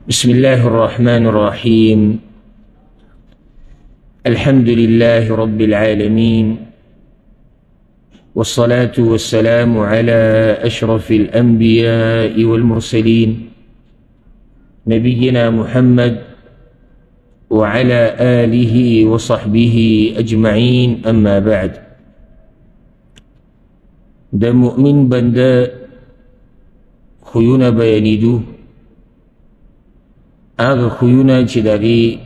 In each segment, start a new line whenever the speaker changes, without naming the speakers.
بسم الله الرحمن الرحيم. الحمد لله رب العالمين، والصلاة والسلام على أشرف الأنبياء والمرسلين نبينا محمد وعلى آله وصحبه أجمعين. أما بعد، دا مؤمن بندا خيونا بيانيدو آغا خویونا چی داغی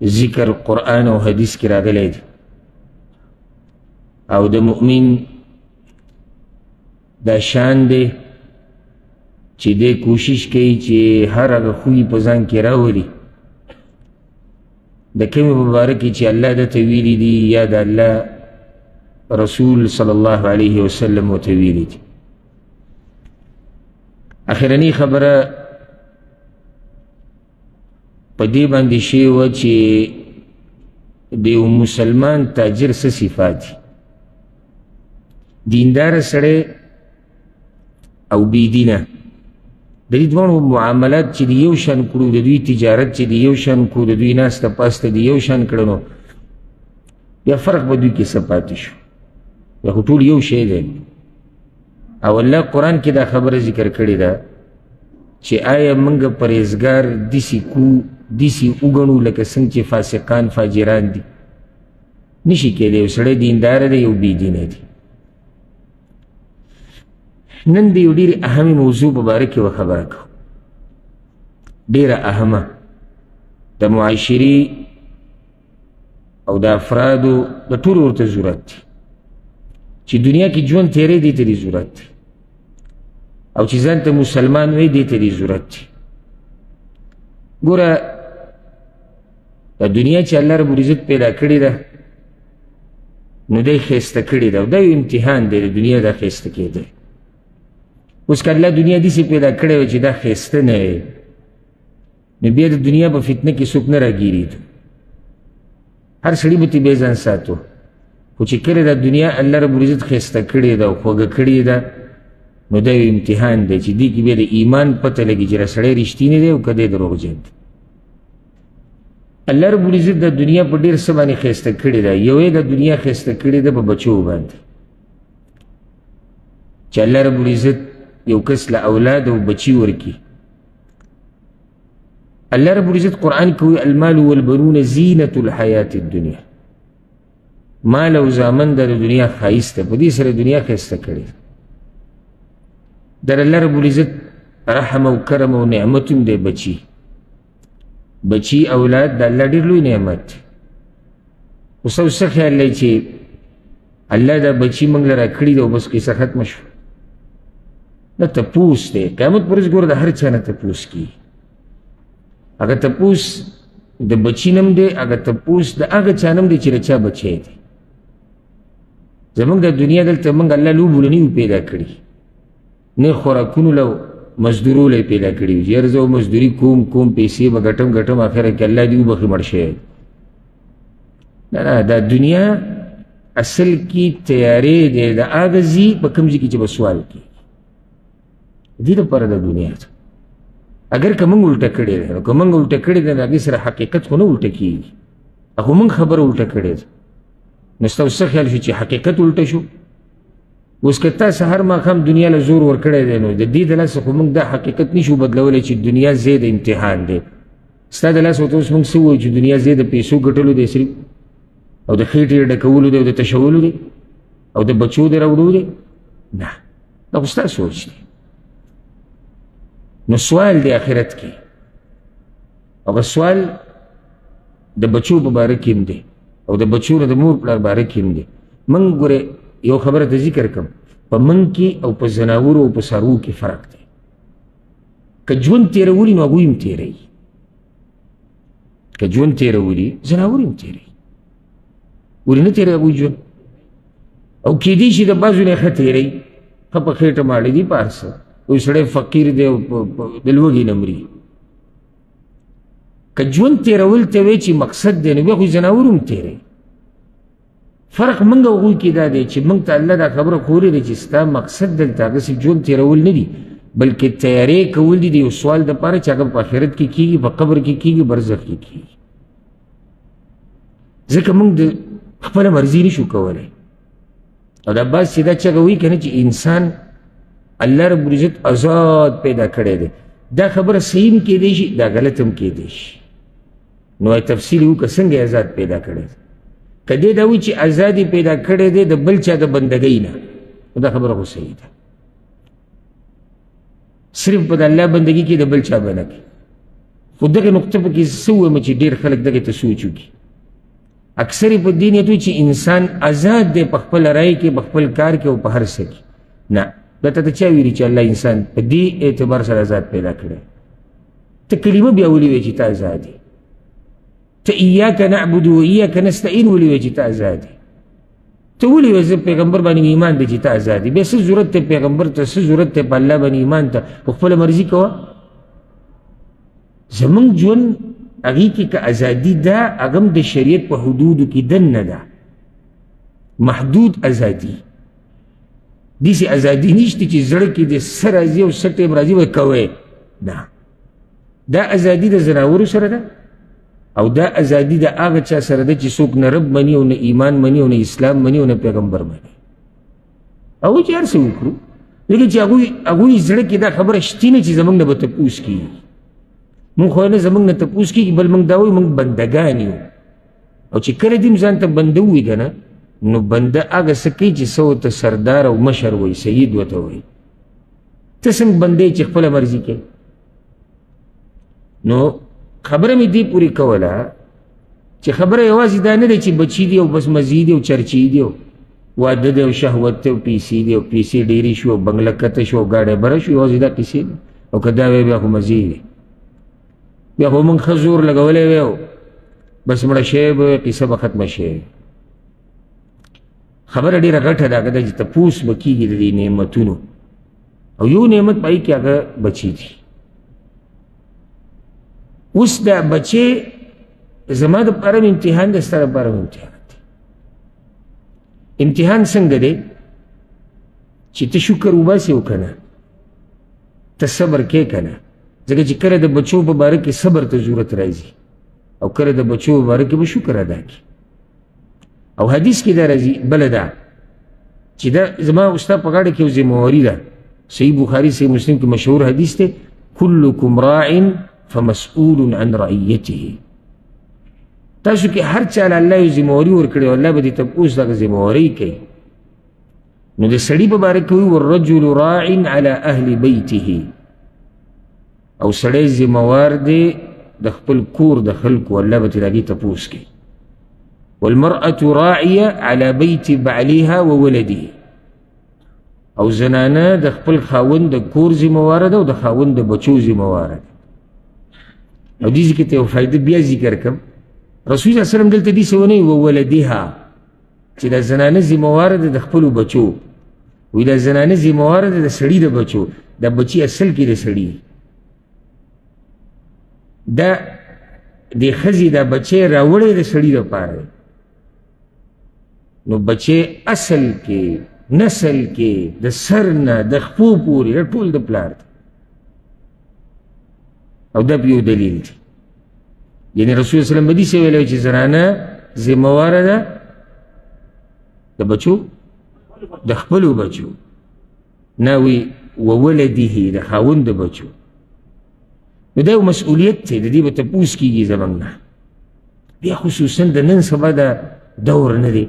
ذکر قرآن و حدیث کی راغلی دی، او دا مؤمن دا شان دی چی دے کوشش کئی چی ہر آغا خوی پزان کی راولی دا کمی مبارکی چی اللہ دا تویلی دی یا دا اللہ رسول صلی اللہ علیہ وسلم و تویلی دی. آخرانی خبره پا دی باندی شیوه چی دیو مسلمان تاجر سه صفاتی، دیندار سره او بیدینه. دی دوانو معاملات چی دی یو شان کرو، دی دوی تجارت چی دی یو شان کرو، دی دوی ناس تا پاس تا دی یو شان کرنو، یا فرق با دوی کی سپاتی شو، یا خطول یو شی دی. او اللہ قرآن کی دا خبر ذکر کردی دا چی آیا منگ پریزگار دیسی اگنو لکه سنگ چی فاسقان فاجران دی نشی که دیو سڑے دیندار دی یو بیدینه دی. نن دیو دیر اهمی موضوع ببارکی و خبر کو، دیر اهمه دا معاشری او دا افرادو دا طور ورطا ضرورت دی چی دنیا کی جون تیره دیتا دی ضرورت دی، او چی زن تا مسلمان وی دیتا دی ضرورت دی. گورا دا دنیا چی اللہ رب العزت پیدا کردی دا نو دی خیسته کردی دا، و دا یو امتحان دی دنیا دا خیسته کرده. اس که اللہ دنیا دیسی پیدا کرده و چی دا خیسته نوی نو بیا دا دنیا با فتنه کی سوک نرا گیری دو، هر سڑی بتی بیزان ساتو. خو چی کرده دا دنیا اللہ رب العزت خیسته کرده دا و خوگه کرده دا نو دا یو امتحان دی چی دی که بیا دا ایمان پتا لگی چی را سڑی رشتینی دی و کده دروغ جند. اللہ رب العزت دا دنیا پر دیر سبانی خیسته کرده دا، یوی دا دنیا خیسته کرده دا پا بچو باند چی اللہ رب العزت یو کس لأولاد و بچی ورکی. اللہ رب العزت قرآن کوئی المال والبنون زینت الحیات الدنیا، مال و زامن دا دنیا خائسته پا دی سر دنیا خیسته کرده. در اللہ رب العزت رحم و کرم و نعمتم دے بچی اولاد دا اللہ دیر لوی نعمت. اس او سا خیال لئی چی اللہ دا بچی منگ لرا کڑی دا و بس قصہ ختم شو. نا تپوس دے قیامت پرس گور دا ہر چانا تپوس کی، اگر تپوس دا بچی نم دے، اگر تپوس دا آگا چانم دے چی رچا بچے دے. زمان دا دنیا دلتا منگ اللہ لو بولنیو پیدا کری، نه خوراکونو لو مزدورو لئی پیدا کریو، یرزو مزدوری کوم پیسی با گٹم آخر که اللہ دیو بخی مرشه. نا دا دنیا اصل کی تیاری دے دا آگزی پا کمزی کی چی بسوال کی دی دا پر دا دنیا تا. اگر که منگ الٹا کردے دا، که منگ الٹا کردے دا اگی سر حقیقت خونو الٹا کی، اخو منگ خبر الٹا کردے دا نستا اس خیال شو چی حقیقت الٹا شو. اس که تا سهر ما خام دنیا لزور ورکڑے دے نو دی دلاس خو منگ دا حقیقت نیشو بدلولی چی دنیا زید امتحان دے. ستا دلاس و توس منگ سوئی چی دنیا زید پیسو گٹلو دے صرف، او دا خیٹی ڈکولو دے، او دا تشولو دے، او دا بچو دے روڑو دے. نا دا خستا سوچ دے. نو سوال دے آخرت کی، او سوال دا بچو ببارکیم دے، او دا بچو دا مور پلار بارکیم دے. منگ گورے یو خبر تا ذکر کم، پا منگ کی او پا زناور او پا سارو کی فرق دے. که جون تیرولی نو اگویم تیرئی، که جون تیرولی زناوریم تیرئی، ولی نتیره اگوی جون. او کی دیشی دا بازو نیخه تیرئی، خب خیٹ مالی دی پارسا، او سڑے فقیر دے دلوگی نمری. که جون تیرول تاوی چی مقصد دے نو بیا خوی زناوریم تیرئی. فرق منگا وغوی کی دا دے چی منگ تا اللہ دا خبر خوری دے چی ستا مقصد دلتا اگر صرف جون تیرول ندی، بلکې تیارې کول دي د یو سوال دپاره چې هغه په آخرت کې کېږي، په قبر کې کېږي، برزخ کې کېږي. ځکه موږ د خپله مرضي نشو کولی. او دا بعض چې دا چغه وایي که نه چې انسان الله رب العزت آزاد پیدا کړی دی، دا خبره صحیح هم کېدی شي، دا غلط هم کېدی شي. نو تفصیل وکړه څنګه آزاد پیدا کړی دی. که دې دا وایي چې آزاد یې پیدا کړی دی د بل چا د بندګۍ نه، نو دا خبره خو صحیح ده. صرف په د الله بندګي کې د بل چا به نه کوي. خو دغه نقطه پکې څه ووایم چې ډېر خلک دغې ته سوچ وکړي. اکثر یې په دې نیت وي چې انسان آزاد دی په خپل رای کې، په خپل کار کې او په هر څه کې. نه، دا ته چا ویلي چې الله انسان په دې اعتبار سره آزاد پیدا کړی؟ ته کلمه بیا ولې وایې چې ته آزاد یې؟ ته ایاک نعبد و ایاک نستعین ولې وایې چې ته آزاد یې؟ ته ولې وایې زه پیغمبر باندې ایمان دی چې ته آزاد یې؟ بیا څه ضرورت دی پیغمبر ته، څه ضرورت دی په الله باندې ایمان ته؟ خو خپله مرضي کوه. زمونږ ژوند هغې کې که ازادي ده، هغه هم د شریعت په حدودو کې دننه ده، محدود ازادي. داسې ازادي نشته چې زړه کې د څه راځي او څه ټیم راځي به کوئ. نه، دا ازادي د زناورو سره ده، او دا ازادي د هغه چا سره ده چې څوک نه رب مني او نه ایمان مني او نه اسلام مني او نه پیغمبر مني. هغوی چې هر څه وکړو، لیکن چې هغوی زړه کې دا خبره شته نه چې زموږ نه به تپوس کېږي. مونږ خو نه زموږ نه تپوس کېږي، بل مونږ دا وایو مونږ بندګان یو. او چې کله دې ځان ته بنده ووایي که نه، نو بنده هغه څه کوي چې څه ورته سردار او مشر وایي، سید ورته وایي. ته څنګه بنده یې چې خپله مرضي کوي؟ نو خبره مې دې پورې کوله چې خبره یوازې دا نه دی چې بچي دي او بس مزي دي او چرچي دي او واده دی او شهوت دی او پیسې دي او پیسې ډېرې شو او بنګله کته شو او ګاډی بره شو، یوازې دا کیسې دي. او که دا وی بیا خو مزې دي، بیا خو موږ ښه زور لګولی وی او بس مړه شوی به قصه به ختمه شوې. خبره ډېره غټه ده، هغه ده چې تپوس به کېږي د دې نعمتونو، او یو نعمت په هغې کې هغه بچي دي. اوس دا بچې زما دپاره هم امتحان دی، ستا دپاره هم امتحان دی. امتحان څنګه دی چې ته شکر وباسې او که نه، ته صبر کې که نه. ځکه چې کله د بچو په باره کې صبر ته ضرورت راځي، او کله د بچو په باره کې به شکر ادا کړي. او حدیث کې دا راځي بله ده چې دا زما او ستا په غاړه کې یو ذمهواري ده. صحیح بخاري صحیح مسلم کې مشهور حدیث دی، کلکم راع فمسئول عن رعیته. تاسو کې هر چا له الله یو ذمهواري ورکړې او الله به دې تپوس دغه ذمهواري کوي. نو د سړي په باره کې وایي والرجل راع علی اهل بیته، او سړی ذمهوار دی د خپل کور د خلکو، الله به ترې هغې تپوس کوي. والمرأة راعیه علی بیت بعلیها وولده، او زنانه د خپل خاوند د کور ذمهواره ده او د خاوند د بچو ذمهواره ده. او دې ځای کې ته یو فایده بیا ذکر کړم. رسول صلی الله علیه وسلم دلته داسې ونه وایي وولدها چې دا زنانه ذمهواره ده د خپلو بچو، وایي دا زنانه ذمهواره ده د سړي د بچو. دا بچي اصل کې د سړي، دا د ښځې دا بچی راوړی د سړي دپاره. نو بچی اصل کې نسل کې د سر نه د خپو پورې ټول د پلار دی. او دا یو دلیل دی. یعنی رسول صلی الله علیه وسلم داسې ویلی چې زنانه ذمهواره ده د بچو، د خپلو بچو، نه وی وولده د خاوند د بچو. نو دا یو مسؤلیت دی، د دې به تپوس کېږي زموږ نه. بیا خصوصا د نن سبا دا دور نه دی،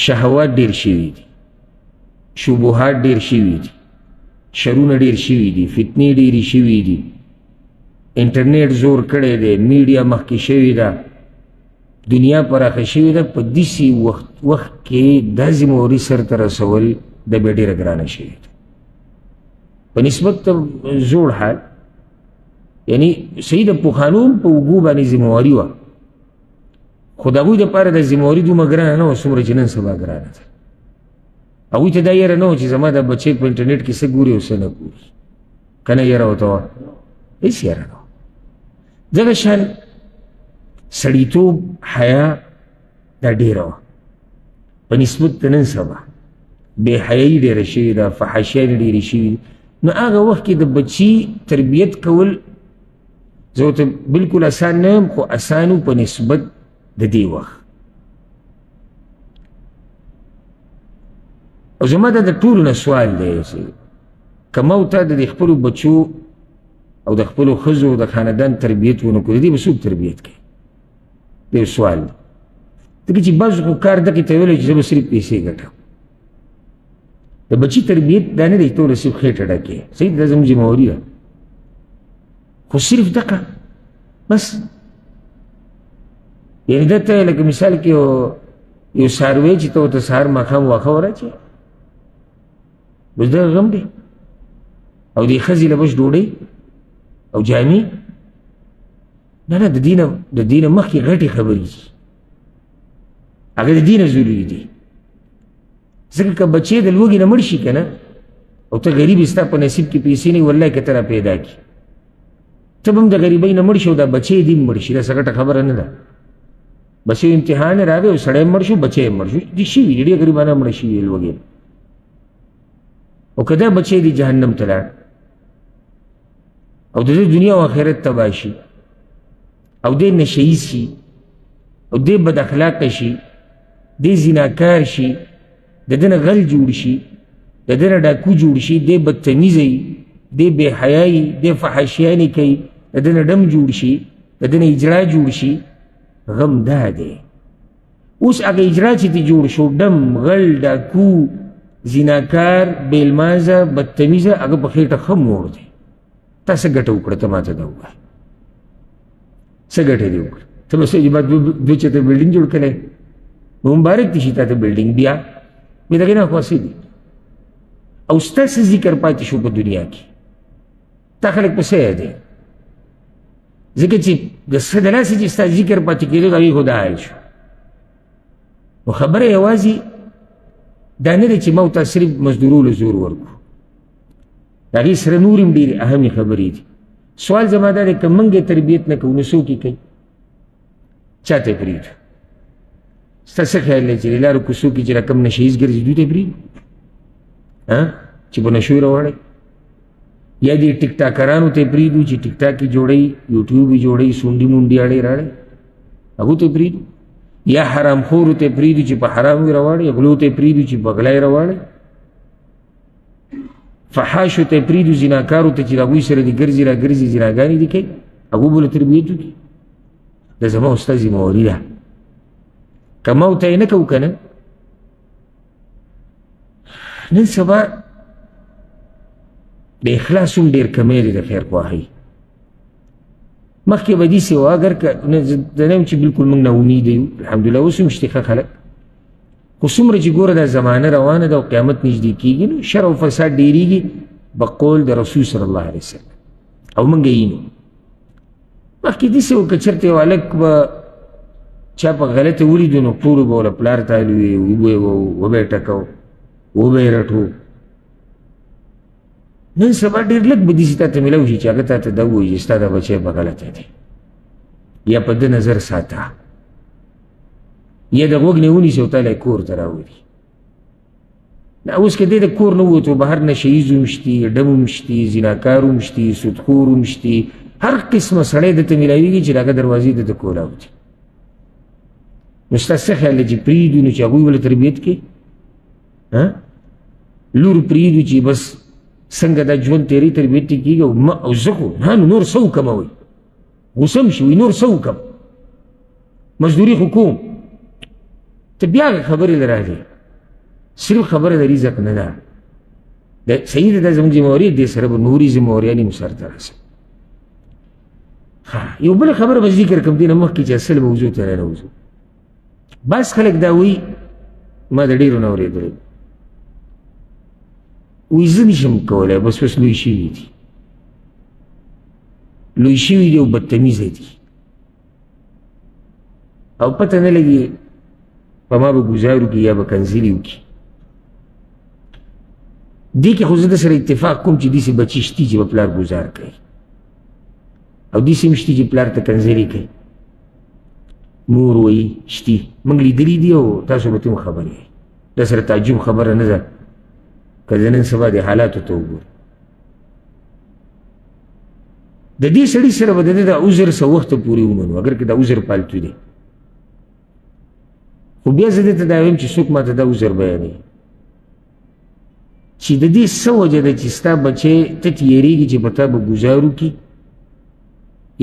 شهوات ډېر شوي دي، شبهات ډېر شوي دي، شرونه ډېر شوي دي، فتنې ډېرې شوي دي، انټرنیټ زور کړی دی، میډیا مخکې شوې ده، دنیا پراخه شوې ده. په داسې وخت کې دا ذمهواري سرته رسول دا بیا ډېره ګرانه شوې ده په نسبت ته زوړ حال. یعنی صحیح د پخوانو په اوږو باندې ذمهواري وه، خو د هغوی دپاره د ذمهواري دومره ګرانه نه وه څومره چې نن سبا ګرانه ده. هغوی ته دا یره نه وه چې زما دا بچی په انټرنیټ کې څه ګوري او څه نه ګوري، که نه یره ورته وه؟ هېڅ یره نه وه. دغه شان سړیتوب حیا دا ډېره وه په نسبت د نن سبا. بې حیایي ډېره شوې ده، فحاشیانې ډېرې شوي دي. نو هغه وخت کې د بچي تربیت کول زه ورته بلکل اسان نه یم، خو اسان و په نسبت د دې وخت. او زما دا د ټولو نه سوال دی چې که ما ورته د خپلو بچو او د خپلو ښځو د خاندان تربیت ونه کړو، د دې به څوک تربیت کوي؟ دا یو سوال دی. ځکه چې بعضو خو کار دغې ته ویلی چې زه به صرف پیسې ګټم. د بچي تربیت دا نه دی ته له صرف خېټه ډکې، صحیح دا زموږ ذمهواري ده، خو صرف دغه بس. یعنې ده ته لکه مثال کې یو څاروی چې ته ورته سهار ماښام واښه وراچوې، بس دغه غم دی. او دې ښځې له بس ډوډۍ او جامې، نه نه، د دې نه مخکې غټې خبرې دي، هغه د دې نه ضروري دي. ځکه که بچې د لوږې نه مړ شي که نه، او ته غریب یې، ستا په نصیب کې پیسې نه وي، والله که ته را پیدا کړي ته به هم د غریبۍ نه مړ شي او دا بچې دې مړ شي. دا څه ګټه خبره نه ده. بس یو امتحان راغی او سړی مړ شو، بچې مړ شو، دي شوي دي ډېر غریبانه مړه شوي لوږې. او که دا بچې دې جهنم ته لاړ او د دې دنیا او آخرت تباه شي، او دې نشهیز شي، او دې بد اخلاقه شي، دې زناکار شي، د ده نه غل جوړ شي، د ده نه ډاکو جوړ شي، دې بدتمیزه وي، دې بې حیایي، دې فحاشیانې کوي، د ده نه ډم جوړ شي، د ده نه اجرا جوړ شي. غم دا دی. اوس هغه اجرا چې دې جوړ شو، ډم، غل، ډاکو، زناکار، بې لمانځه، بدتمیزه، هغه په خېټه ښه موړ دی. تا څه ګټه وکړه؟ ته ما ته دا ووایه، څه ګټه دې وکړه؟ ته به څه جبا دوه چته بلډینګ جوړ کړی، مبارک دي شي تا ته بلډینګ، بیا بې دغې نه خواسې دي. او ستا څه ذکر پاتې شو په دنیا کې؟ تا خلک په څه یادوي؟ ځکه چې د څه د لاسه چې ستا ذکر پاتې کېدو د هغې خو دا حال شو. نو خبره یوازې دا نه دی چې ما ورته صرف مزدورولو زور ورکړو، د هغې سره نور هم ډېرې اهمې خبرې دي. سوال زما دا دی که موږ یې تربیت نه کوو نو څوک یې کوي؟ چا ته یې پرېږدو؟ ستا څه خیال دی چې د لارو کوڅو کې چې را کوم نشه ییز ګرځي دوی ته یې پرېږدو چې په نشو یې راوړی؟ یا دې ټیک ټاکرانو ته یې پرېږدو چې ټیک ټاک یې جوړوي، یوټیوب یې جوړوي، سونډي مونډي اړې راړی، هغو ته یې پرېږدو؟ یا حرام خورو ته یې پرېږدو چې په حرامو یې راواړی، غلو ته یې پرېږدو چې په غلا یې راواړی، فحاشو ته یې پرېږدو، زناکارو ته چې د هغوی سره دې ګرځي را ګرځي، زناګانې دې کوي، هغو به له تربیت وکړي. دا زما او ستا ذمهواري ده. که ما ورته یې نه کوو که نه، نن سبا د اخلاص هم ډېر کمی دی د خیرخواهۍ. مخکې به داسې وه، اګر که زه نه یم چې بلکل موږ ناامیده یو، الحمدلله اوس هم شته ښه خلک، خو څومره چې ګوره دا زمانه روانه ده او قیامت نږدې کېږي، نو شر او فساد ډېرېږي په قول د رسول صلی الله علیه وسلم، او موږ یې نو. مخکې داسې و که چېرته یو هلک به چا په غلطه ولیدو نو ټولو به وله پلار تالو وي، وبه یې وبه یې ټکو، وبه یې رټو. نن سبا ډېر لږ به داسې تا ته میلاو شي چې هغه تا ته دا ووایي چې ستا دا بچی په غلطه دی، یا په ده نظر ساته، یا د غوږ نه یې ونیسي او تاله یې کور ته راولي. اوس که دی د کور نه ووتو، بهر نشه ییز هم شتي، ډم هم شتي، زناکار هم شتي، سودخور هم شتي، هر قسمه سړی دته میلاویږي چې د هغه دروازې دته کولاوتي. نو ستا څه خیال دی چې پرېږدو نو چې هغوی ولې تربیت کوي؟ لور پرېږدو چې بس څنګه دا ژوند تېرې تربیت یې کېږي، او زه خو نو نور څه وکړمه وایي، غوسه هم شي وایي نور څه وکړم، مزدوري خو کوم. ته بیا هغه خبرې له راغلې، صرف خبره د رزق نه ده، صحیح ده، دا زموږ ذمهواري دې سره به نورې ذمهوریانې هم سرته رسوي. یو بله خبره به ذکر کړم دې نه مخکې چې اصل موضوع ته رانوځو. بعض خلک دا وایي، ما د ډېرو نه اورېدلی، وایي زه نشم کولی، بس اوس لوی شوي دي، لوی شوي دي او بدتمیزه دي، او پته نه لګي په ما به ګزار وکړي یا به کنځلې وکړي. دې کې خو زه د سره اتفاق کوم چې داسې بچي شتي چې به پلار ګزار کوي، او داسې هم شتي چې پلار ته کنځلې کوي. مور وایي شتي، موږ لیدلي دي او تاسو به ته هم خبر یې. دا سره تعجب خبره نه ده که زه نن سبا د حالاتو ته وګورم د دې سړي سره به د ده د عذر څه وخته پورې ومنو اگر که دا عذر پالتو دی خو بیا زه دې ته دا وایم چې څوک ماته دا عذر بیانوي چې د دې څه وجه ده چې ستا بچی ته تیریږي چې په تا به ګزار وکړي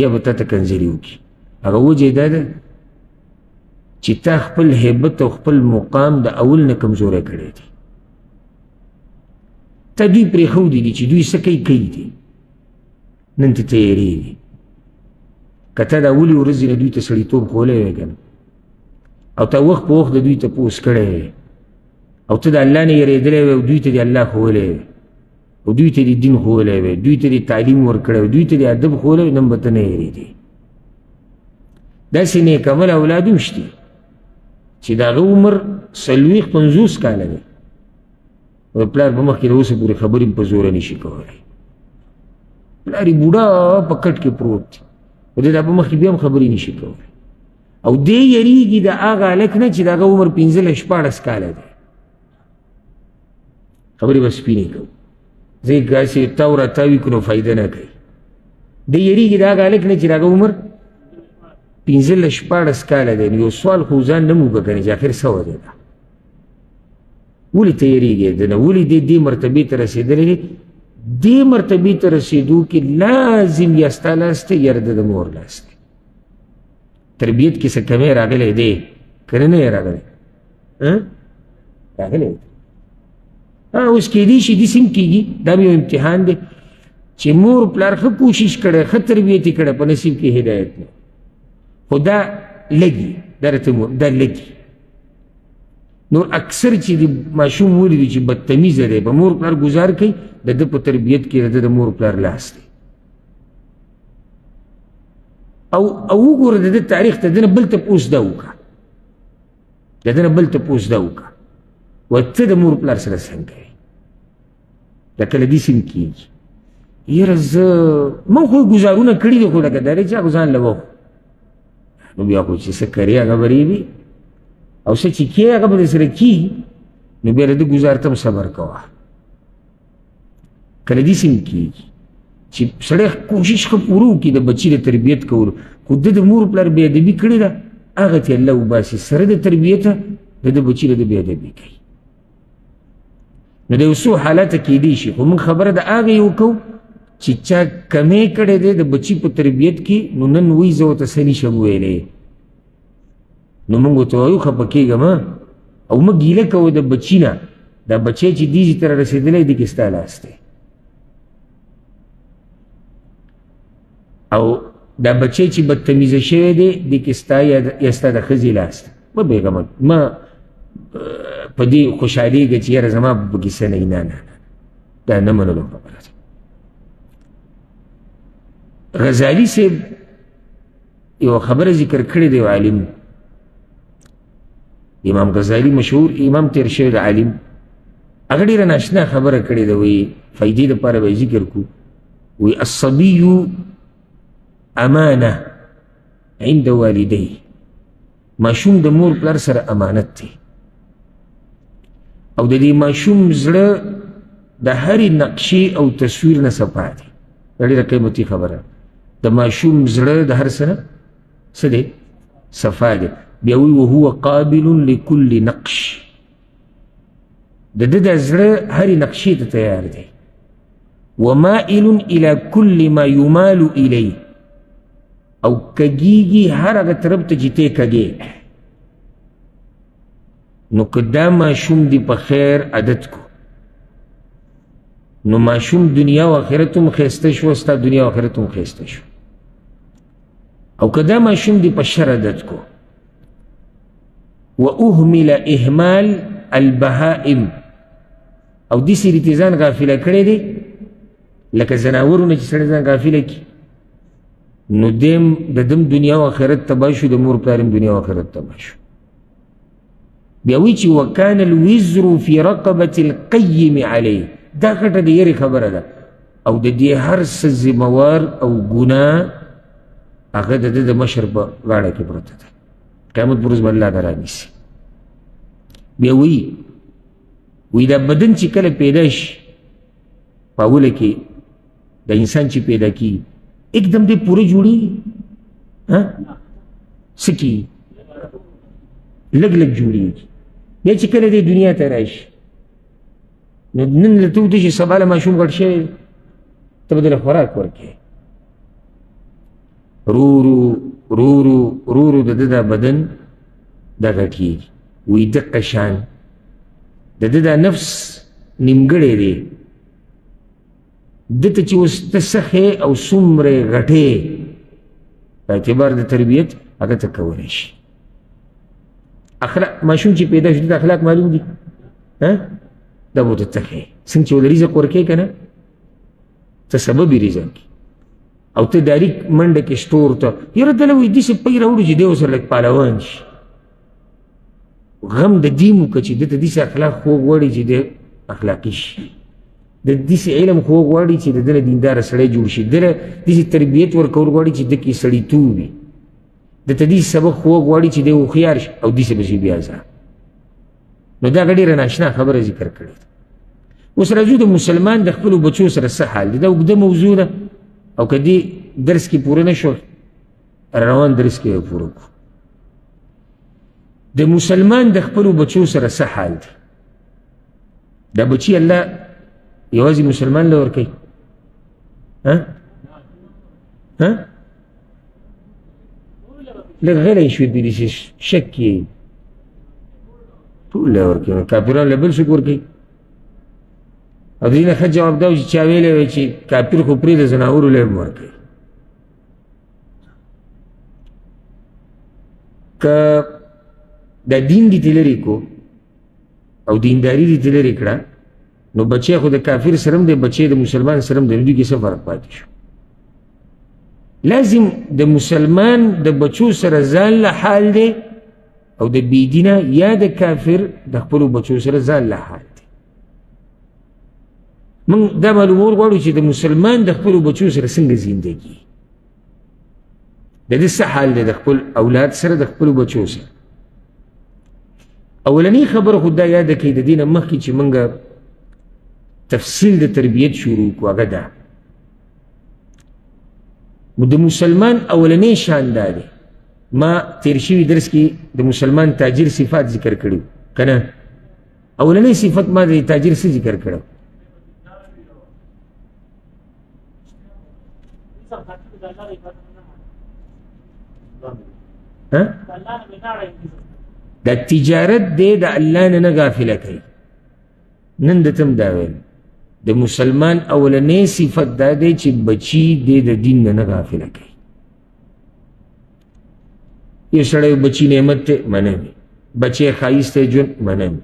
یا به تا ته کنځلي وکړي هغه وجه یې دا ده چې تا خپل هیبت او خپل مقام د اول نه کمزوری کړی دی تا دوی پرېښودي دي چې دوی څه کوي دي نن ته تیریږي که تا د اولې ورځې نه دوی ته سړیتوب ښوولی وی که نه او تا وخت په وخت د دوی تپوس کړی وی او ته د الله نه یېرېدلی وی او دوی ته د الله ښوولی وی او دوی ته د دین ښوولی وی دوی ته د تعلیم ورکړی وی دوی ته د ادب ښوولی وی نن به ته نه یېرېدې داسې نیکعمل اولاد هم شته چې د هغه عمر 40-50 کاله دی او د پلار په مخکې د اوسه پورې خبرې په زوره نشي کولی پلار یې بوډا په کټ کې پروت دی او د دا په مخکې بیا هم خبرې نشي کولی او دی یریږي د هغه هلک نه چې د هغه عمر 15-14 کاله دی خبرې به سپینې کوو زه یې داسې تاو راتاوي کړو نو فایده نه کوي دی یریږي د هغه هلک نه چې د هغه عمر 15-14 کاله دی نو یو سوال خو ځان نه موږه کنې چې آخر څه وجه ده ولې ته یریږې د نه ولې دې مرتبې ته رسېدلی دی دې مرتبې ته رسېدو کې لازم یا ستا لاس دی یا د مور لاس دی تربیت کې څه کمی راغلی دی که نه یې راغلی راغلی دی اوس کېدی شي داسې هم کېږي دا یو امتحان دی چې مور پلار ښه کوشش کړی ښه تربیت یې کړی په نصیب کې هدایت نه خو دا لګي دا راته دا لګي نور اکثر چې د ماشوم ولیدو چې بدتمیزه دی په مور پلار ګزار کوي د ده په تربیت کې د مور پلار لاس دی او وګوره د ده تاریخ ته دنه بل تپوس دا وکړه د دنه بل تپوس دا وکړه و ته د مور پلار سره څنګه کوې دا کله داسې هم کېږي یاره زه من خو ګزارونه کړي دي خو لکه دارې چې هغه ځان له وخو نو بیا خو چې څه کرې هغه به ریبي او څه چې کیې هغه به درسره کېږي نو بیا د ده ګزار ته هم صبر کوه کله داسې هم کېږي چې سړی کوشش ښه پوره وکړي د بچي د تربیت کولو خو د مور پلار بې ادبي کړې ده هغه ته الله وباسي سره د تربیته د ده بچي له ده بې ادبي کوي نو د یو څو حالاته کېدی شي خو موږ خبره د هغې یو کوو چې چا کمی کړی دی د بچي په تربیت کې نو نن وایي زه ورته څه نشم ویلی نو موږ ورته وایو خفه کېږم او موږ ګیله کوو د بچي نه دا بچی چې دیزې ته رارسېدلی دی کې ستا لاس دی او دا بچی چې بدتمیزه شوی دی دی کې ستا یا ستا د ښځې لاس دی مه بېغمه ما په دې خوشحالېږه چې یاره زما په کیسه نه نه نه دا نه منلو خبره ده غزالي صاحب یو خبره ذکر کړې دی یو عالم امام غزالي مشهور امام تیر شوی د عالم هغه ډېره ناشنا خبره کړې ده وایي فایدې دپاره به ذکر کړو وایي الصبي امانه عند والديه ماشوم د مور پلار سره امانت دی او د دې ماشوم زړه د هرې نقشې او تصویر نه صفا دی دا ډېره قیمتي خبره د ماشوم زړه د هر څه نه څه دی صفا دی بیا وایي وهو قابل لكل نقش د ده د زړه هرې نقشې ته تیار دی ومائل الى كل ما يمال الیه او کږیږي هر هغه طرف ته چې ته کږې نو که دا ماشوم دی په خیر عادت کو نو ماشوم دنیا و آخرت هم ښایسته شو ستا دنیا و آخرت هم ښایسته شو او که دا ماشوم دی په شر عادت کو و اهمل اهمال البهائم او داسې ریتې ځان غافله کړی دی لکه زناورونه چې سړی ځان غافله کړي نو دیم د دم دنیا و آخرت تباه شو د مور پلار هم دنیا و آخرت تباه شو بیا وایي چې وکان الوزر فی رقبة القیم علیه دا غټه د یرې خبره ده او د دې هر څه ذموار او ګناه هغه د ده د مشر په غاړه کې پرته ده قیامت پر ورځ به الله ده رانیسي بیا وایي وی دا بدن چې کله پیدا شي په اوله کې د انسان چې پیدا کیږي एकदम دې پوره جوړېږي څه کېږي لږ لږ جوړېږي بیا چې کله دې دنیا ته راشي نو نن له ته وده چې سبا له ماشوم غټ شوی ته به دله خوراک ورکوې رو د ده دا بدن دا غټېږي وی دقه شان د ده دا نفس نیمګړی دی ده ته چې اوس ته سخې او څومره غټې په اعتبار د تربیت هغه ته کولی شي اخلاق ماشوم چې پیدا شو د اخلاق معلوم دي دا به ته تخې څنګه چې ول رزق ورکې که نه ته سبب یې رزق او ته داریک منډه کې سټور ته یاره دله وایي داسې پی راوړو چې دی ورسره لږ پهلوان شي غم د دې مو که چې ده ته داسې اخلاق خوږ غواړي چې دی اخلاقي شي د داسې علم خوږ غواړي چې د ده نه دینداره سړی جوړ شي ده له داسې تربیت ورکول غواړي چې ده کې سړیتوب وي ده ته داسې سبق خوږ غواړي چې دی هوښیار شي او داسې به شي بیا ځه نو دا ډېره ناشنا خبره ذکر کړې ده اوس راځو د مسلمان د خپلو بچو سره څه حال دی دا اوږده موضوع ده او که دې درس کې پوره نه شو روان درس کې به پوره کړو د مسلمان د خپلو بچو سره څه حال دی دا بچي الله یوازې مسلمان له ورکوي لږ غلی شوي دي داسې شک یې ټول له ورکوي کافرانو له بل څوک ورکوي او د دې نه ښه جواب دا و چې چا ویلی وی چې کافر خو پرېږده زناورو له هم ورکوي که دا دین دې ترې لرې کو او دینداري دې ترې لرې کړه نو بچی خو د کافر سره هم دی بچی د مسلمان سره هم دی نو دوی کې څه فرق پاتې شو لازم د مسلمان د بچو سره ځان له حال دی او د بېدینه یا د کافر د خپلو بچو سره ځان له حال دی موږ دا معلومول غواړو چې د مسلمان د خپلو بچو سره څنګه زندګي د دې څه حال دی د خپل اولاد سره د خپلو بچو سره اولنی خبره خو دا یاده کړئ د دې نه مخکې چې موږ تفصیل د تربیت شروع کو هغه ده د مسلمان اولنی شان دا دی ما تیر شوي درس کې د مسلمان تاجر صفات ذکر کړي که نه اولنی صفت ما د تاجر څه ذکر کړو دا تجارت دی د الله نه نه غافله کوي نن د تم دا ویل د مسلمان اولنی صفت دا دی چې بچی دی د دین نه نه غافله کوي یو سړی بچی نعمت دی منم بچی ښایست دی ژوند منم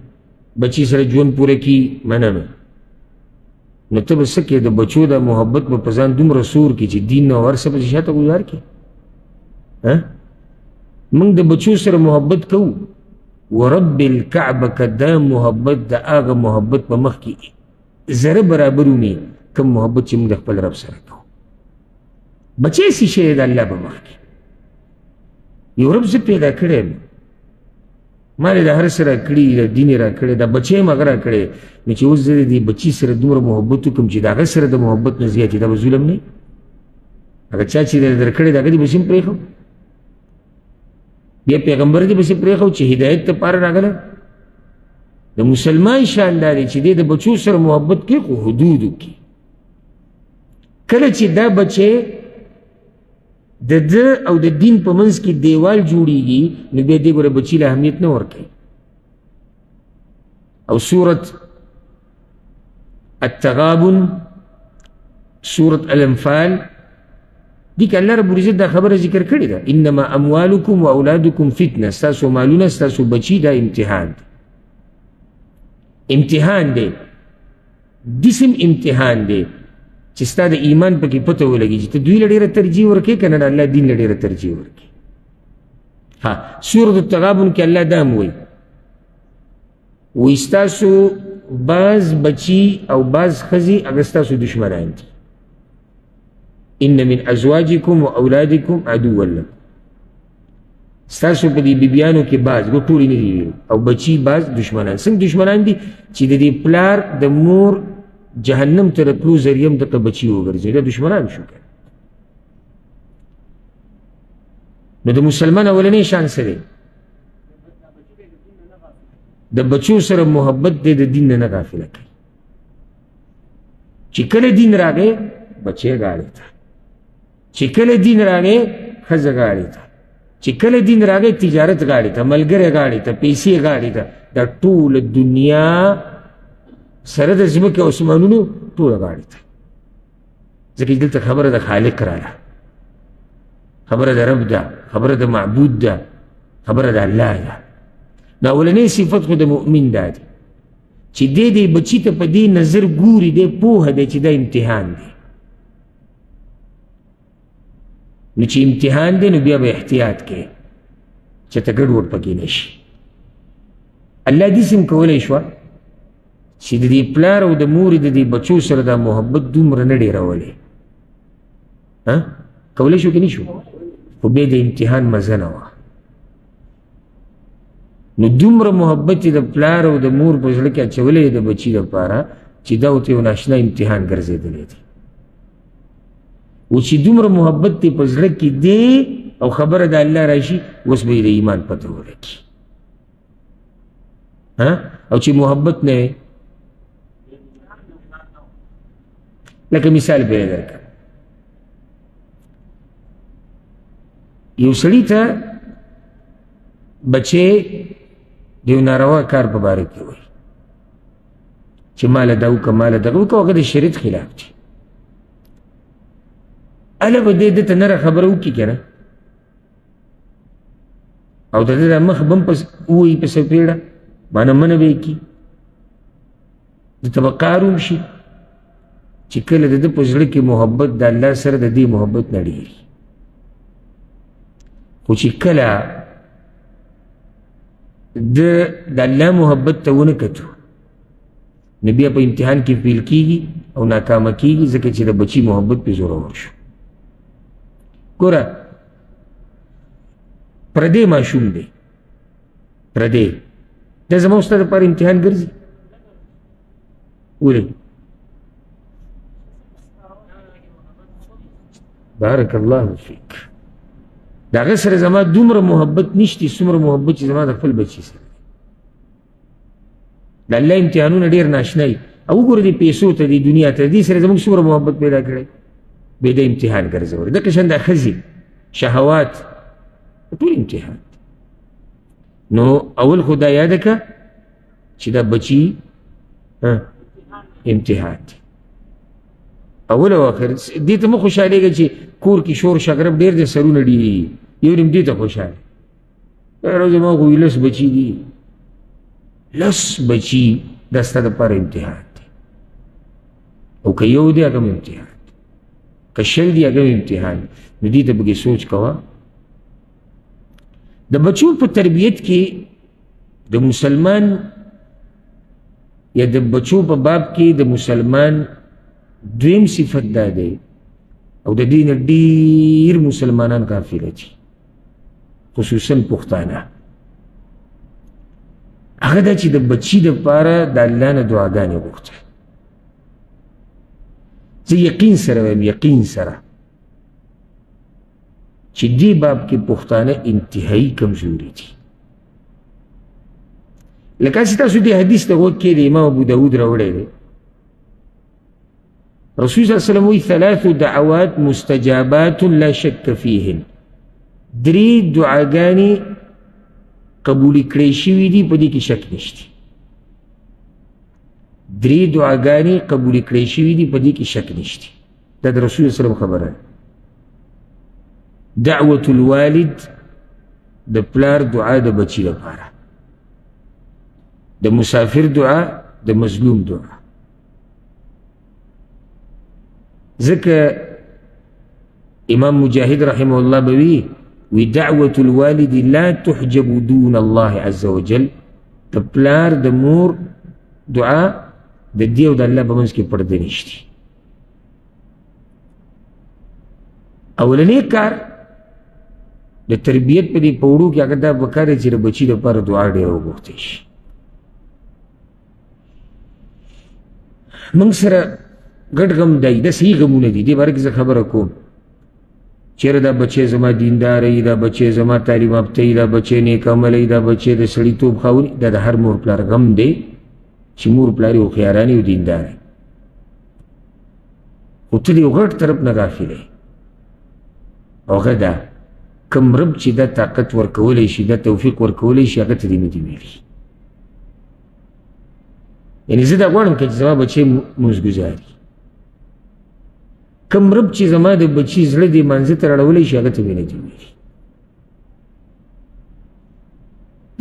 بچی سره ژوند پوره کي منم نو ته به څه کې د بچو د محبت به په ځان دومره سور کړي چې دین نه ور څه به شاته ګزار کړي موږ د بچو سره محبت کوو ورب الکعبه که دا محبت د هغه محبت په مخ کې زره برابر ومي کوم محبت چې موږ د خپل رب سره کوو بچی څه شی د الله په مخ کې یو رب زه پیدا کړی یم ما د هر څه راکړي د دین یې راکړی دا بچی یم هغه راکړی نو چې اوس زه د دې بچي سره دومره محبت وکړم چې د هغه سره د محبت نه زیات دا به ظلم نه هغه چا چې درکړی د هغه دې بس هم پرېښو بیا پیغمبر دې بس پرېښو چې هدایت دپاره راغله د مسلمان شان دا دی چې دی د بچو سره محبت کوي خو حدودو کې کله چې دا بچی د ده او د دین په منځ کې دیوال جوړیږي نو بیا دې ګوره بچي له اهمیت نه ورکوي او سورت التغابن سورت الانفال دې کې الله رب العزت دا خبره ذکر کړې ده انما اموالکم و اولادکم فتنه ستاسو مالونه ستاسو بچي دا امتحان دی امتحان دی دسم امتحان دی چې ستا د ایمان پکې پته ولګي چې ته دوی له ډېره ترجیح ورکوې که نه د الله دین له ډېره ترجیح ورکوې سورت التغابن کې الله دا هم وایي ستاسو بعض بچي او بعض ښځې هغه ستاسو دشمنان دي ان من ازواجکم و اولادکم عدوا لکم ستاسو په دې بیبیانو کې بعض ټولې نه دي ویلي او بچي بعض دشمنان څنګه دشمنان دي چې د دې پلار د مور جهنم ته راتلو ذریعه هم دغه بچي وګرځي دا دشمنان شو که نو د مسلمان اولنی شان څه دی د بچو سره محبت دی د دین نه غافله کوي چې کله دین راغی بچی غاړې ته چې کله دین راغی ښځه غاړې ته چې کله دین راغی تجارت غاړې ته ملګری غاړې ته پیسې غاړې ته دا ټوله دنیا سره د ځمکې او اسمانونو ټوله غاړې ته ځکه چې دلته خبره د خالق راله خبره د رب ده خبره د معبود ده خبره د الله ده دا اولنی صفت خو د مؤمن دا دی چې دی بچي ته په دې نظر ګوري دی پوهه دی چې دا امتحان دی نو چې امتحان دی نو بیا به احتیاط کوي چې ته ګډوډ پکې نه شي الله داسې هم کولی شوه چې د دې پلار او د مورې د دې بچو سره دا محبت دومره نه ډېرولی کولی شو که نه شو خو بیا د امتحان مزه نه وه نو دومره محبت چې د پلار او د مور په زړه کې اچولی د بچي دپاره چې دا ورته یو ناشنا امتحان ګرځېدلی دی و چې دومره محبت دی په زړه کې دی او خبره د الله راشي اوس به یې د ایمان پته ولګي او چې محبت نه وي لکه مثال به یې درکړم یو سړي ته بچې د یو ناروا کار په باره کې وایي چې ماله دا وکړه ماله دغه وکړه هغه د شریعت خلاف دی هله به دی ده ته نره خبره وکړي که نه او د ده دا مخ به هم ووایي په سپېړه مانه منه به یې کړي دته به قهر وشي چې کله د ده په زړه کې محبت د الله سره د دې محبت نه ډېري خو چې کله د الله محبت ته ونه کتو نو بیا په امتحان کې فیل کېږي او ناکامه کېږي ځکه چې د بچي محبت پې زورور شو ګوره پردی ماشوم دی پردی دا زما ستا دپاره امتحان ګرځي ولې بارک الله فیک د هغه سره زما دومره محبت نشته څومره محبت چې زما د خپل بچي سره د الله امتحانونه ډېر ناشنا وي او وګوره دې پیسو ته دې دنیا ته دې سره زموږ څومره محبت پیدا کړی بې د امتحان ګرځولې دغه شان دا ښځې شهوات ټول امتحان نو اول خو دا یاده که چې دا بچي امتحان دی اول او آخر دې ته مه خوشحالېږه چې کور کې شور شګرب ډېر دی سرونه ډېري یو نیم دې ته خوشحاله یاره زما خو لس بچي دي لس بچي دا ستا دپاره امتحان دی او که یو دی هغه هم امتحان دی که شل دی هغه هم امتحان نو دې ته پکې سوچ کوه د بچو په تربیت کې د مسلمان یا د بچو په باب کې د مسلمان دویم صفت دا دی او د دې نه ډېر مسلمانان غافله دي خصوصا پښتانه هغه دا چې د بچي دپاره د الله نه دعاګانې وغوښته زه یقین سره وایم یقین سره چې دې باب کې پښتانه انتهایی کمزوري دي لکه چې تاسو دې حدیث ته غوږ کښېږدئ امام ابو داود راوړی دی رسول صلی الله علیه وسلم وی 3 دعوات مستجابات لا شک فیهن 3 دعاګانې قبول کړې شوي دي په دې کې شک نشته 3 دعاګانې قبول کړې شوي دي په دې کې شک نشته دا د رسول صلی الله علیه وسلم خبره دعوة الوالد د پلار دعا د بچی لپاره د مسافر دعا د مظلوم دعا ځکه امام مجاهد رحمه الله بوي وی دعوة الوالد لا تحجب دون الله عز وجل د پلار د مور دعا د دې او د الله په منځ کې پرده نشته اولنی کار د تربیت په دې پوړو کې هغه دا پکار دی چې د بچي دپاره دعا ډېره وغوښتی شي. موږ سره ګډ غم دی، دا صحیح غمونه دي، دې باره کې زه خبره کوم. چېرې دا بچی زما دیندار وي، دا بچی زما تعلیم یافته وي، دا بچی نیک عمله وي، دا بچی د سړیتوب خاوند، دا د هر مور پلار غم دی چې مور پلار یې هوښیاران او دیندار وي. خو ته د یو غټ طرف نه غافل یې، او هغه دا کوم رب چې دا طاقت ورکولی شي، دا توفیق ورکولی شي، هغه ته دې نه دي ویلي. یعنې زه دا غواړم که چې زما بچی مونځګزار وي، کوم رب چې زما د بچي زړه دې مانځه ته راړولی شي، هغه ته مې نه دي ویلي.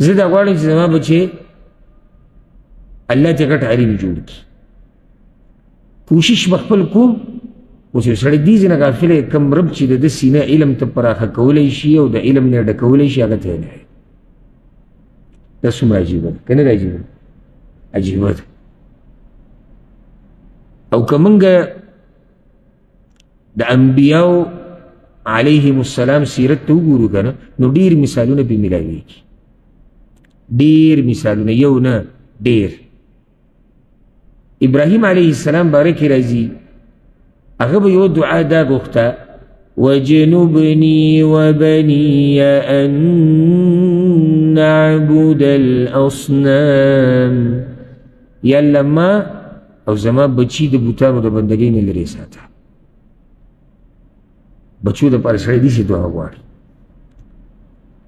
زه دا غواړم چې زما بچی الله ته غټ عالم جوړ کړي. کوشش به خپل کوم، اوس یو سړی دې ځای نه غافل دی، کوم رب چې د ده سینه علم ته پراخه کولی شي او د علم نه ډکولی شي، هغه ته یې نه. دا څومره عجیبه ده که نه ده عجیبه؟ عجیبه ده. او که موږ د انبیاو علیهم السلام سیرت ته وګورو که نه، نو ډېر مثالونه پرې میلاویږي، ډېر مثالونه، یو نه ډېر. ابراهیم علیه السلام باره کې راځي، هغه به یو دعا دا غوښته، وجنبني وبني ان نعبد الاصنام، یا الله ما او زما بچي د بوتانو د بندګۍ نه لرې ساته. بچو دپاره سړی داسې دعا غواړي.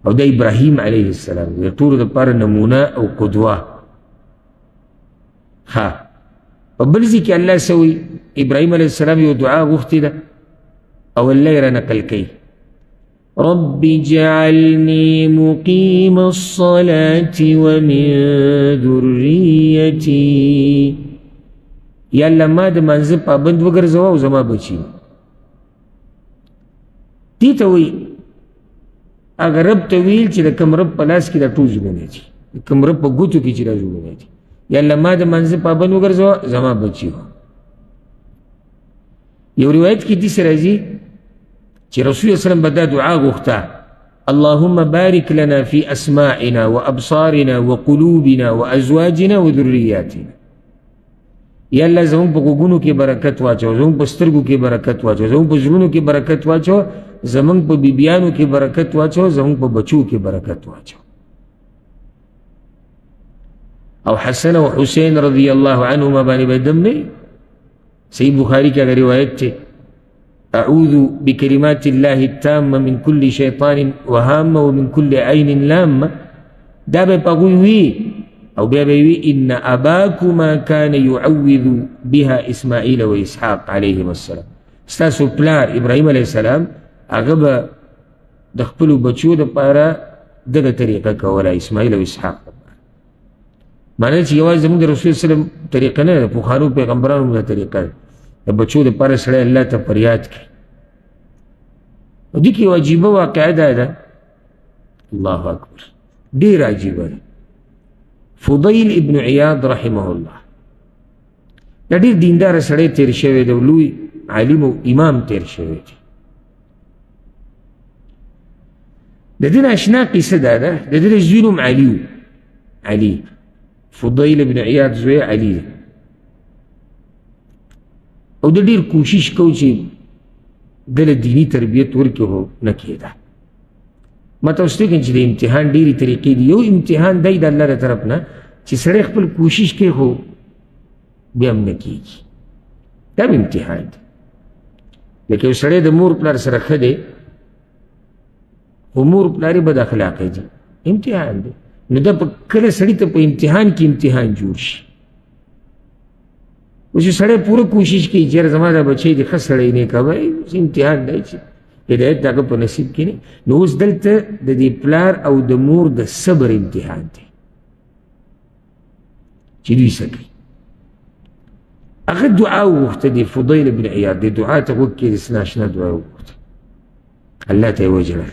او دا ابراهیم علیه السلام د ټولو دپاره نمونه او قدوه. ها په بل ځای کې الله څه وایي؟ ابراهیم علیه السلام یو دعا غوښتې ده او الله یې را نقل کوي، رب اجعلني مقيم الصلاة ومن ذريتي، یا الله ما د منځه پابند وګرځوه او زما بچي. دې ته وایي اگر رب ته ویل چې د کوم رب په لاس کې دا ټول زړونه دي، د کوم رب په ګوتو کې چې دا زړونه دي، یا الله ما د منځه پابند وګرځوه زما بچي وه. یو روایت کې داسې راځي چې رسول الله وسلم به دا دعا غوښته، اللهم بارک لنا فی اسماعنا وابصارنا وقلوبنا وازواجنا وذریاتنا، یا الله زمونږ په غوږونو کې برکت واچوه، زمونږ په سترګو کې برکت واچوه، زمونږ په زړونو کې برکت واچوه، زمونږ په بیبیانو کې برکت واچوه، زمونږ په بچو کې برکت واچوه. او حسن او حسین رضی الله عنهما باندې به دم نه. صحیح بخاری کې هغه روایت چې اعوذ بکلمات الله التامه من كل شیطان وهامه ومن كل عین لامه، دا به په هغوی وي. او بیا به وي ان اباکما کان یعوذ بها اسماعیل و اسحاق علیهم السلام، ستاسو پلار ابراهیم علیه السلام هغه به د خپلو بچو دپاره دغه طریقه کوله، اسماعیل او اسحاق دپاره. معنی چې یوازې زموږ د رسول وسلم طریقه نه ده، پخوانو پیغمبرانو دا طریقه ده، د بچو دپاره سړی الله ته فریاد کړي. او دې کې یو عجیبه واقعه دا ده، الله اکبر، ډېر عجیبه ده. فضیل ابن عیاض رحمه الله دا ډېر دینداره سړی تیر شوی دی، لوی عالم او امام تیر شوی دی. د دې نه اشنا قصه دا ده، د دې زوی نوم علي و، علي فضیل ابن عیاض زوی علي دی. او د ډېر کوشش کو چې دله دینی تربیت ورکړي، خو نه کېده. ما تاسو ته چې د امتحان ډېرې طریقې دي. یو امتحان دی د الله له طرف نه چې سړی خپل کوشش کوي خو بیا هم نه کېږي، دا هم امتحان دی. لکه یو سړی د مور پلار سره ښه دی خو مور پلار یې بد اخلاقه دي، امتحان دی. نو دا په کله سړي ته په امتحان کې امتحان جوړ شي. اوس یو سړی پوره کوشش کوي چې زما دا بچی دی ښه سړی نیک وای، امتحان دی چې هدایت د هغه په نصیب کې نه. نو اوس دلته د دې پلار او د مور د صبر امتحان دی چې دوی څه کوي. هغه دعا وغوښته د فضیل بن عیاض، د دعا ته غوږ کېږدي، څه ناشنا دعا وغوښته، الله ته یې وژړل،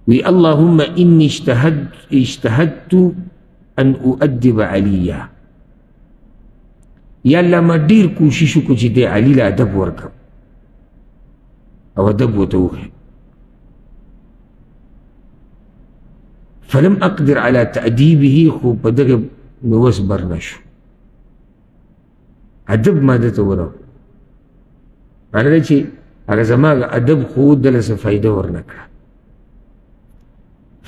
وی اللهم انی اجتهدت ان اؤدب علیا، یا الله ما ډېر کوشش وکړو چې دې علي له ادب ورکړم او ادب ورته وښیم. فلم اقدر على تأديبه خو په دغه مې وس بر نه شو ادب ما ده ته ورغ معنی ده چې هغه زما ادب خو دله څه فایده ورنه کړه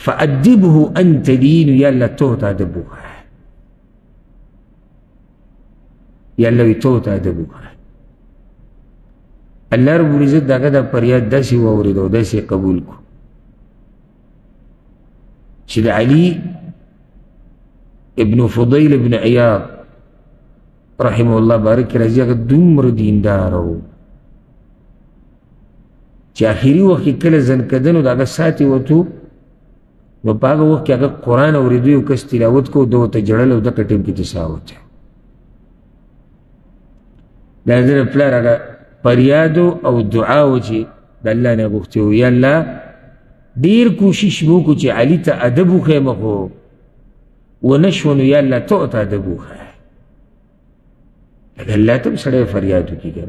فأدبه أنت دين يلا توت أدبوها يلا توت أدبوها الله رب العزت دا غدا پریاد داسې واورېدو داسې قبول کو چې د علي ابن فضيل ابن عياض رحمه الله بارک راځي هغه دومره دیندار و چې آخري وخت کې کله زنکدنو د هغه ساتې وتو نو په هغه وخت کې هغه قرآن اورېدو یو کس تلاوت کو ده ورته ژړل او دغه ټیم کې تساوت دا د ده پلار هغه فریادو او دعا و چې د الله نه غوښتې و یا الله ډېر کوشش مو وکړو چې علي ته ادب وښیم خو ونه شو نو یا الله ته ورته ادب وښیه لکه الله ته هم سړی فریاد وکړي که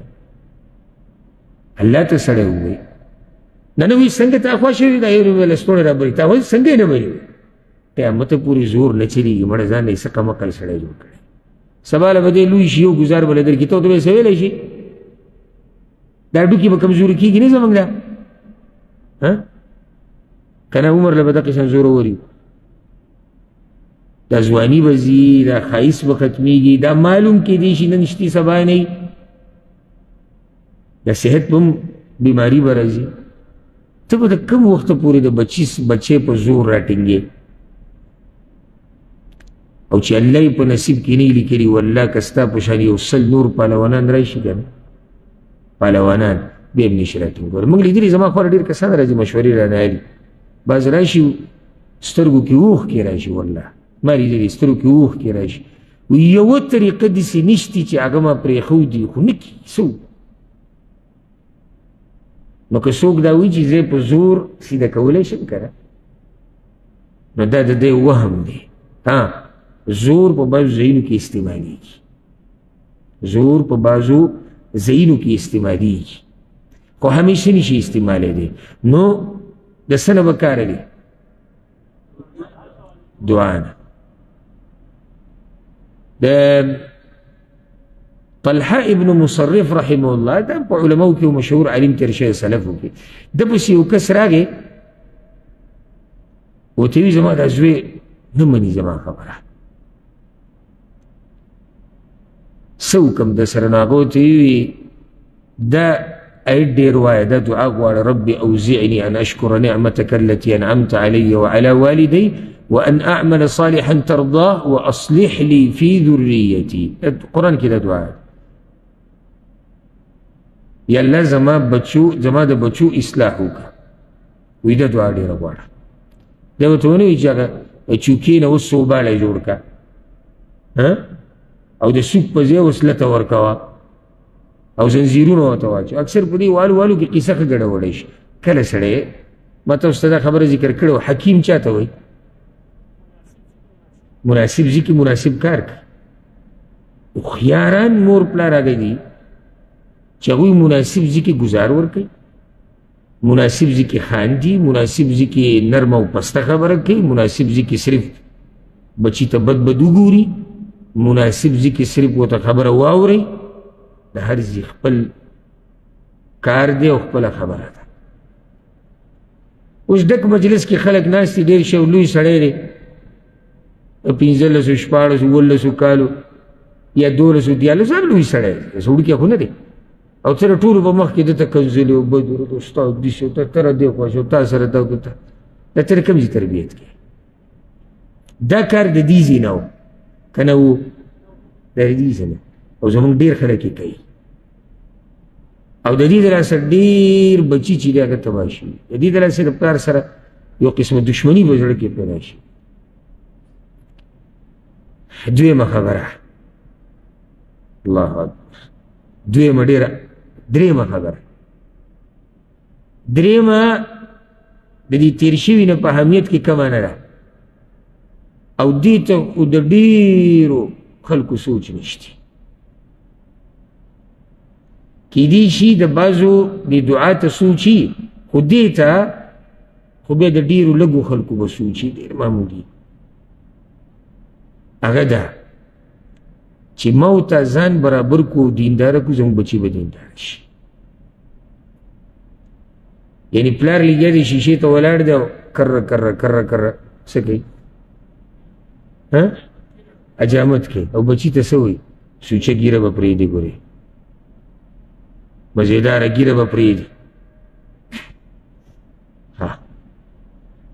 الله ته سړی ووایي نه نه وایي څنګه تا خوا شوي دا یو ویله ستوڼې رابري تا وایي څنګه یې نه ویلي قیامته پورې زور نه چلېږي مړه ځان نه یې څه کمقل سړی جوړ کړی سبا له به دی لوی شي یو ګزار به له درکړي ته ورته به یې څه ویلی شي دا ډوکې به کمزوري کېږي نه زموږ دا که نه عمر له به دغه شان زوروري دا ځواني به ځي دا ښایست به ختمېږي دا معلوم کېدی شي نن شتي سبا نه وي دا صحت به هم بیماري به راځي ته به د کوم وخته پورې د بچې په زور راټینګې او چې الله یې په نصیب کې نه لیکلي والله که ستا په شان یو سل نور پهلوانان راشي که نه پهلوانان بیا هم نشي راټینګولی موږ لیدلي زما خوا ډېر کسان راځي مشورې رانه الي بعض راشي سترګو کې اوښکې راشي والله ما لیدلي سترګو کې اوښکې راشي یوه طریقه داسې نشتي چې هغه ما پرېښودي خو نه کېږي څه نو که څوک دا وایي چې زه په زور سیده کولی شم که نه نو دا د دی وهم دی زور په بعضو ځایونو کې استعمالیږي زور په بعضو ځایونو کې استعمالیږي خو همیشه نشي استعمالی نو د څه نه به کار دی دعا نه د طلحه ابن مصرف رحمه الله دا په علماو کې مشهور عالم تېر شوی سلفو کې ده پسې یو کس راغی ورته وي زما دا زوی نه مني زما خبره څه وکړم د سره نو هغه ورته وي دا آیت ډېر وایه دا دعا غواړه رب اوزعني ان اشکر نعمتك التي انعمت علي وعلى والدي وان اعمل صالحا ترضاه واصلح لي في ذريتي قرآن کې دا دعا یا الله زما د بچو اصلاح وکړه وایي دا دعا ډېره غواړه دا ورته ونه وایي چې هغه چوکۍ نه اوس سوبالی جوړ کړه او د سوک په ځای اوس لته ورکوه او زنځیرونه ورته واچوه اکثر په دې والو کې قصه ښه ګډوډی شي کله سړی ما تاسو ته دا خبره ذکر کړې وه حکیم چا ته وایي مناسب ځای کې مناسب کار کوي هوښیاران مور پلار هغه دي چې هغوی مناسب ځای کې ګزار ورکوي مناسب ځای کې خاندي مناسب ځای کې نرمه او پسته خبره کوي مناسب ځای کې صرف بچي ته بد وګوري مناسب ځای کې صرف ورته خبره واورئ د هر ځای خپل کار دی او خپله خبره ده اوس ډک مجلس کې خلک ناست دي ډېر شی لوی سړی دی 15 شپاړسو 18 کالو یا 12 دیارلسو هم لوی سړی دی وړوکی خو نه دی او سره ټولو په مخ کې دته کنځلې او بد ورته ستا داسې او ته تره دې خوا شو تا سره دا دا ترې کوم ځای تربیت کوي دا کار د دې ځای نه و که نه و د دې ځای نه او زموږ ډېر خلک یې کوي او د دې د لاسه ډېر بچي چې دی هغه تباه شوي د دې د لاسه د پلار سره یو قسمه دشمني په زړه کې پیدا شي دویمه خبره الله اکبر دویمه ډېره درېیمه خبره درېیمه د دې تېر شوي نه په اهمیت کې کمه نه ده او دې ته خو د ډېرو خلکو سوچ نشته کیدی شي د بعضو د دعا ته سوچي خو دې ته خو بیا د ډېرو لږو خلکو به سوچي ډېر معمولي هغه ده چې موت ته ځان برابر کو دینداره کو زموږ بچي به دینداره شي یعنی پلار لګیا دی شیشې ته ولاړ دی او کره کره کره کره څه کوي حجامت کوي او بچي ته څه وایي سوچه ګیره به پرېږدي ګورې مزېداره ګیره به پرېږدي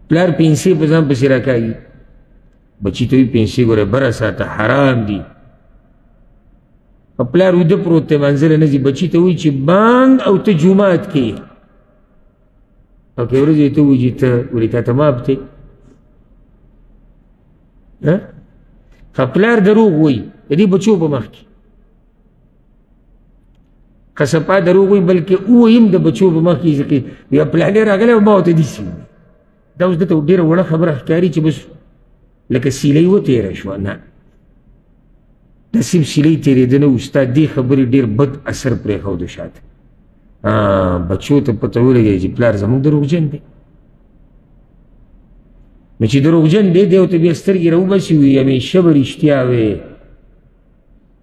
پلار پنسې په ځان پسې راکاږي بچي ته وایي پنسې ګوره بره ساته حرام دي پلار وده پروت دی منزله نه ځي بچي ته وایي چې بانګ او ته جومات کې او که ورځې ته وایي چې ته ولې تا ته ماف دی پلار دروغ وایي د دې بچو په مخ کې که سپا دروغ وایي بلکې ووایم د بچو په مخ کې چې بیا پلانې راغلی او ما ورته داسې وایي دا اوس دته ډېره وړه خبره ښکاري چې بس لکه سیلۍ وتېره شوه نه داسې سیلۍ تېرېده نه ستا دې خبرې ډېر بد اثر پرېښوده شاته بچو ته پته ولګېږي چې پلار زموږ دروغجن دی نو چې دروغجن دی دی ورته بیا سترګې راوباسي وي همیشه به رښتیا وې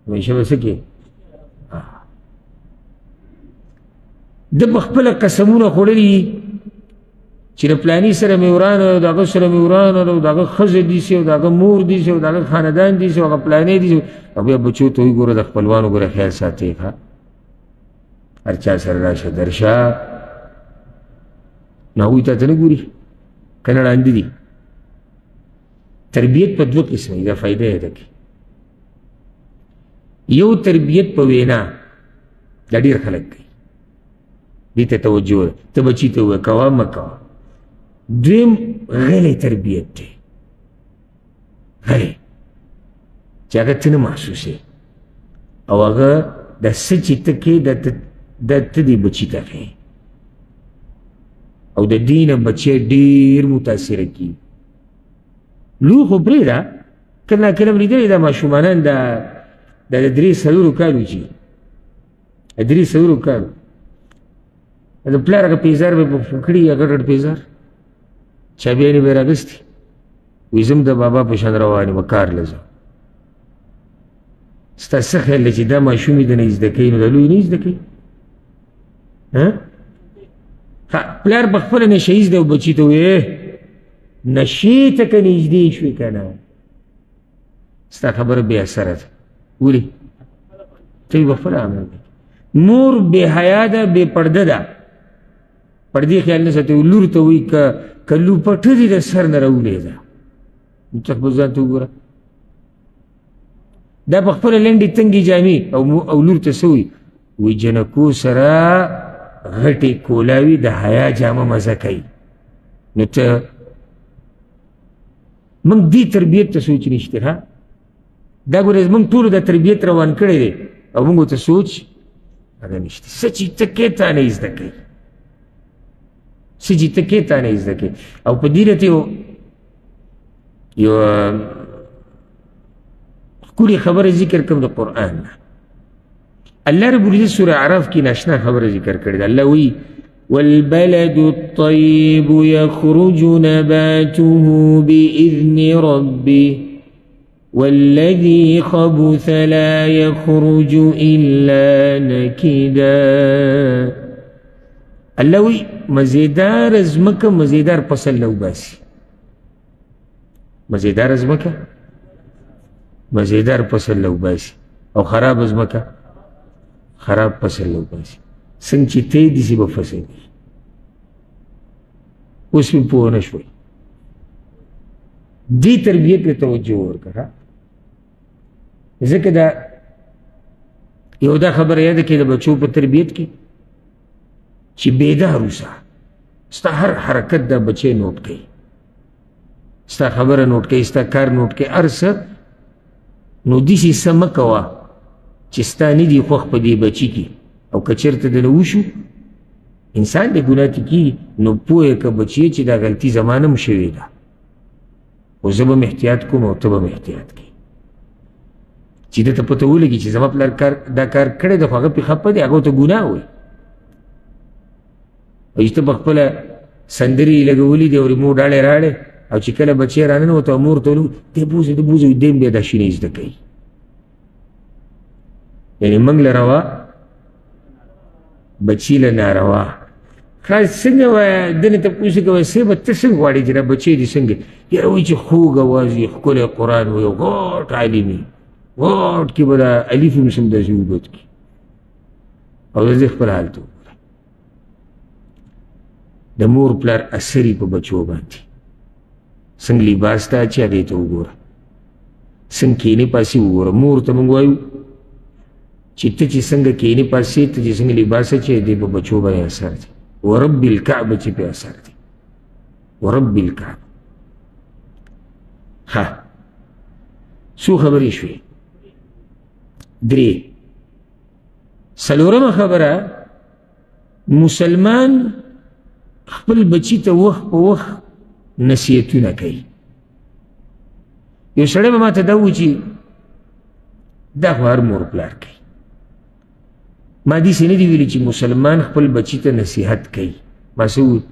همیشه به څه کې ده په خپله قسمونه خوړلي چې د پلاني سره مې وران او د هغه سره مې وران او د هغه ښځه داسې او د هغه مور داسې او د هغه خاندان داسې او هغه پلانې داسې او بیا بچو ته وایي ګوره د خپلوانو ګوره خیال ساتئ ښه هر چا سره راشه درشه نو هغوی تا ته نه ګوري که نه ړانده دي تربیت په دوه قسمه دا فایده یې ده کې یو تربیت په وینا دا ډېر خلک کوي دې ته توجه ده ته بچي ته ووایه کوه مه کوه دویم غلی تربیت دی غلی چې هغه ته نه محسوسې او هغه د څه چې ته کوې دا ته دې بچي ته ښیې او د دې نه بچی ډېر متاثره کېږي لوی خو پرېږده کله ناکله م لیدلی دا ماشومانان دا د 3-4 کالو چې 3-4 کالو د پلار هغه پیزار به په کړي هغه ګډ پیزار چابیانې به یې راګستې وایي زه م د بابا په شان روان یم کار له ځم ستا څه خیال دی چې دا ماشوم یې د نه زده کوي نو دا لوی نه زده کوي پلار په خپله نشه ییز دی او بچي ته وایي نشې ته که نږدې شوې که نه ستا خبره بې اثره ده ولې ته یې په خپله عمل کوي مور بې حیا ده بې پرده ده پردې خیال نه ساتي لور ته وایي که لوپټه دې د سر نه راولېده نو ته خپل ځان ته وګوره دا په خپله لنډې تنګې جامې او لور ته څه وایي وایي جنکو سره غټې کولاوي د حیا جامه مزه کوي نو ته موږ دې تربیت ته سوچ نشته ها دا ګوره موږ ټولو دا تربیت روان کړی دی او موږ ورته سوچ هغه نشته څه چې ته کې تا نه زده کوي څه چې ته کې تا نه زده کوي او په دې راته یو ښکلې خبره ذکر کوم د قرآن نه الله رب العزت سوره اعراف کې ناشنا خبره ذکر کړې ده الله وایي والبلد الطيب يخرج نباته بإذن ربه والذي خبث لا يخرج إلا نكدا الله وی مزیدار ازمکه مزیدار فصل لو باسي مزیدار ازمکه مزیدار فصل لو باسي او خراب ازمکه خراب فصل لو باسي څنګه چې ته داسې به فصل وي اوس مې پوه نه شوئ دې تربیت ته توجه ورکړه ځکه دا یو دا خبره یاده کړئ د بچو په تربیت کې چې بیدار اوسه ستا هر حرکت دا بچی نوټ کوي ستا خبره نوټ کوي ستا کار نوټ کوي هر څه نو داسې څه مه کوه چې ستا نه دي خوښ په دې بچي کې او که چېرته دنه وشو انسان د ګناه ته کېږي نو پوه یې که بچی چې دا غلطي زما نه م شوې ده خو زه به م احتیاط کوم او ته به م احتیاط کوي چې ده ته پته ولګي چې زما پلار دا کار کړی ده خو هغه پرې خفه دی هغه ورته ګناه وایي او چې ته په خپله سندرې لګولي دي او ریموټ ډاړې راړې او چې کله بچی راننوته او مور ته ولو دی بوزه دی هم بیا دا شینې زده کوي یعنې موږ له روا بچي له ناروا خاص څنګه وایه دنې تپوس یې کوه صیبه ته څنګه غواړې چې دا بچی دې څنګه یاره وایي چې خوږ اواز یې ښکلی قرآن وایي او غټ عالم وي غټ کې به دا الف هم سمداسې اوږد کړي او زه خپل حال ته وګوره د مور پلار اثر په بچو باندې څنګه لباس ته چې هغې ته وګوره څنګه کینې پاسې وګوره مور ته موږ وایو چې ته چې څنګه کینې پاسې ته چې څنګه لباس اچې دی په بچو باندې اثر دی ورب الکعبه چې پې اثر دی ورب الکعبه ها څو خبرې شوې درې څلورمه خبره مسلمان خپل بچی ته وخت په وخت نصیحتونه کوي یو سړی به ما ته دا ووایي چې دا خو هر مور پلار کوي ما داسې نه دي ویلي چې مسلمان خپل بچي ته نصیحت کوي ما څه ووایي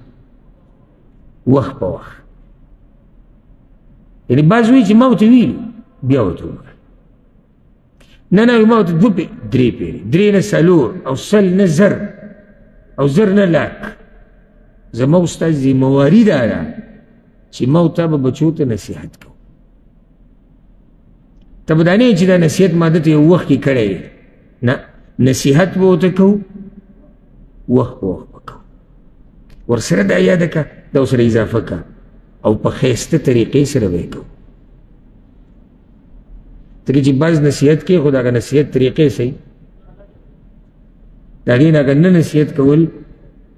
وخت په وخت یعنې بعض وایي چې ما ورته ویلي بیا ورته ووایه نه نه ما ورته درې پیرې درې نه څلور او سل نه زر او زر نه لاک زما استاد ذمواري دا ده چې ما ورته به بچو ته نصیحت کوم ته به دا نه چې دا نصیحت ما دته یو وخت کې کړی دی نه نصیحت به ورته کوو وخت په وخت به کوو ورسره دا یاده که دا ورسره اضافه که او په ښایسته طریقې سره به یې کوو ځکه چې بعض نصیحت کوي خو د هغه نصیحت طریقې صحیح د هغې نه اګر نه نصیحت کول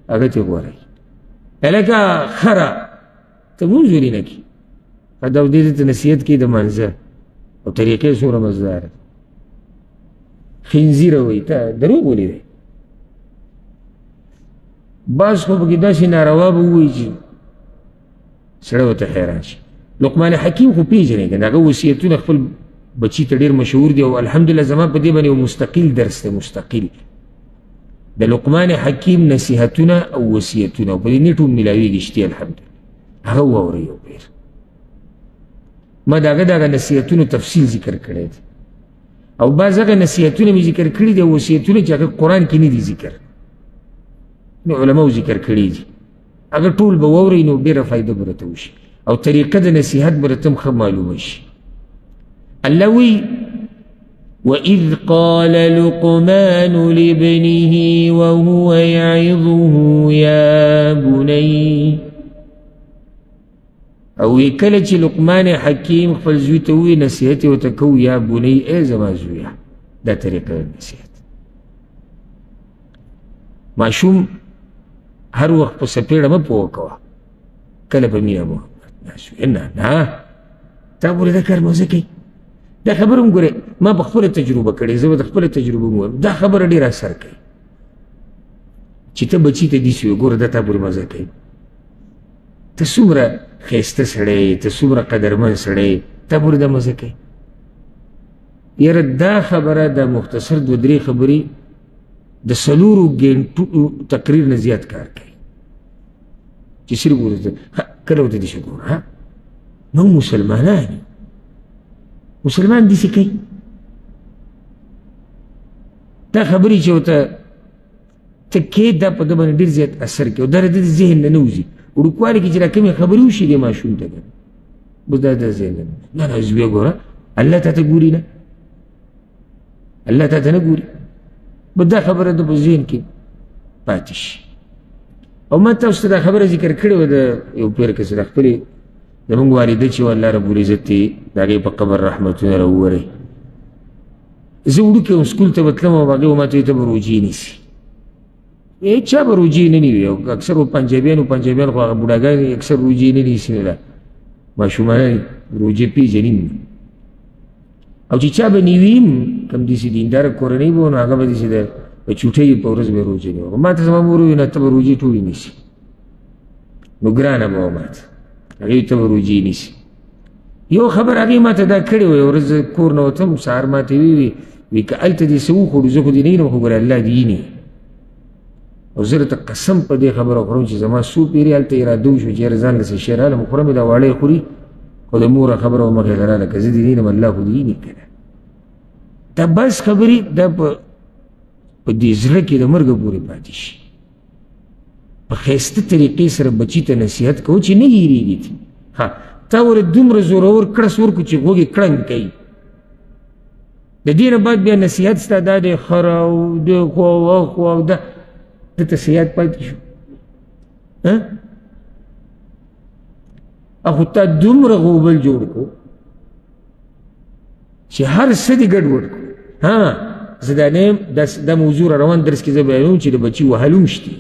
هغه ته غوره هلکه خره ته مونځ نه کړي دا دې ته نصیحت کوي د مانځه او طریقې څومره مزداره خنزیره وایي ته دروغ ولې دی بعض خو پکې داسې ناروا به ووایي چې سړی ورته حیران شي لقمان حکیم خو پېژنې که د هغه وصیتونه خپل بچي ته ډېر مشهور دي او الحمدلله زما په دې باندې یو مستقل درس دی مستقل د لقمان حکیم نصیحتونه او وصیتونه او په دې نیټ هم میلاویږي شتي الحمدلله هغه واورئ یو بېر ما د هغه نصیحتونو تفصیل ذکر کړی دی او بعض هغه نصیحتونه مې ذکر کړي دي او وصیتونه چې هغه قرآن کې نه دي ذکر نو علماو ذکر کړي دي هغه ټول به واورئ نو ډېره فایده به راته وشي او طریقه د نصیحت به راته هم ښه معلومه شي الله وی وَإِذْ قَالَ لُقْمَانُ لِابْنِهِ وَهُوَ يَعِظُهُ يَا بُنَيَّ او کله چې لقمان حکیم خپل زوی ته ووایي نصیحت یې ورته کوو یا بنۍ ای زما زویه دا طریقه د نصیحت ماشوم هر وخت په سپېړه مه پوه کوه کله په مینه محبت نه تا پورې دا کار مزه کوي دا خبره هم ګورې ما په خپله تجربه کړې زه به د خپله تجربه هم دا خبره ډېر اثر کوي چې ته بچي ته داسې وایې ګوره دا تا پورې مزه کوي ته څومره ښایسته سړی ته څومره قدرمن سړی تا پورې دا مزه کوي یاره دا خبره د مختصر دوه درې خبرې د څلورو ګنټو تقریر نه زیات کار کوي چې صرف ورته کله ورته داسې ګوره موږ مسلمانان یو مسلمان داسې کوي دا خبرې چې ورته ته کې دا په ده باندې ډېر زیات اثر کوي او دا د ذهن نه نه وځي وړوکوالي کې چې را کومې خبرې وشي دې ماشوم ته که بس دا د ذهن نه نه زویه ګوره الله تا ته ګوري نه الله تا ته نه ګوري بس دا خبره د په ذهن کې پاتې شي او ما تاسو ته دا خبره ذکر کړې وه د یو پیر کسې د خپلې زمونږ والده چې الله رب العزت یې د هغې په قبر رحمتونه راووری زه وړوکی وم سکول ته به تلم او هغې به ما ته وایي ته به روجې نیسي چا به روجې نه نیوي او اکثر پنجابیان خو هغه بوډاګان اکثر روجې نه نیسي نو دا ماشومان روجې پېژني نه او چې چا به نیوي هم کوم داسې دینداره کورنۍ به و نو هغه به داسې د په چوټۍ په ورځ به یې روجې نیوه ما ته زما مور وویل نه ته به روجې ټولې نیسي نو ګرانه به وه ما ته هغې ته به روجې نیسي یو خبر هغې ما ته دا کړې وه یو ورځ زه کور نه وتم سهار ما ته وی که هلته دې څه وخوړو زه خو دې نه وینم خو ګوره الله دې ویني او زه درته قسم په دې خبره وخورم چې زما څو پیرې هلته اراده وشو چې یاره ځان لسې شی راله خورم دا واړی خوري خو د موره خبره ومخې ته راله که زه دې نیم الله خو دې نه که دا بس خبرې دا په دې زړه کې د مرګه پورې پاتې شي په ښایسته طریقې سره بچي ته نصیحت کوو چې نه هېرېږي تی تا ور دومره زورور کړس ورکړو چې غوږ یې کړنګ کوي د دې نه بعد بیا نصیحت ستا دا دی خره او د خوا او خوا او دا دته سیاد پاتې شو خو تا دومره غوبل جوړ کړو چې هر څه دې ګډوډ کړو زه دا نیم دا موضوع را روان درس کې زه بیانوم چې د بچي وهلوم شتي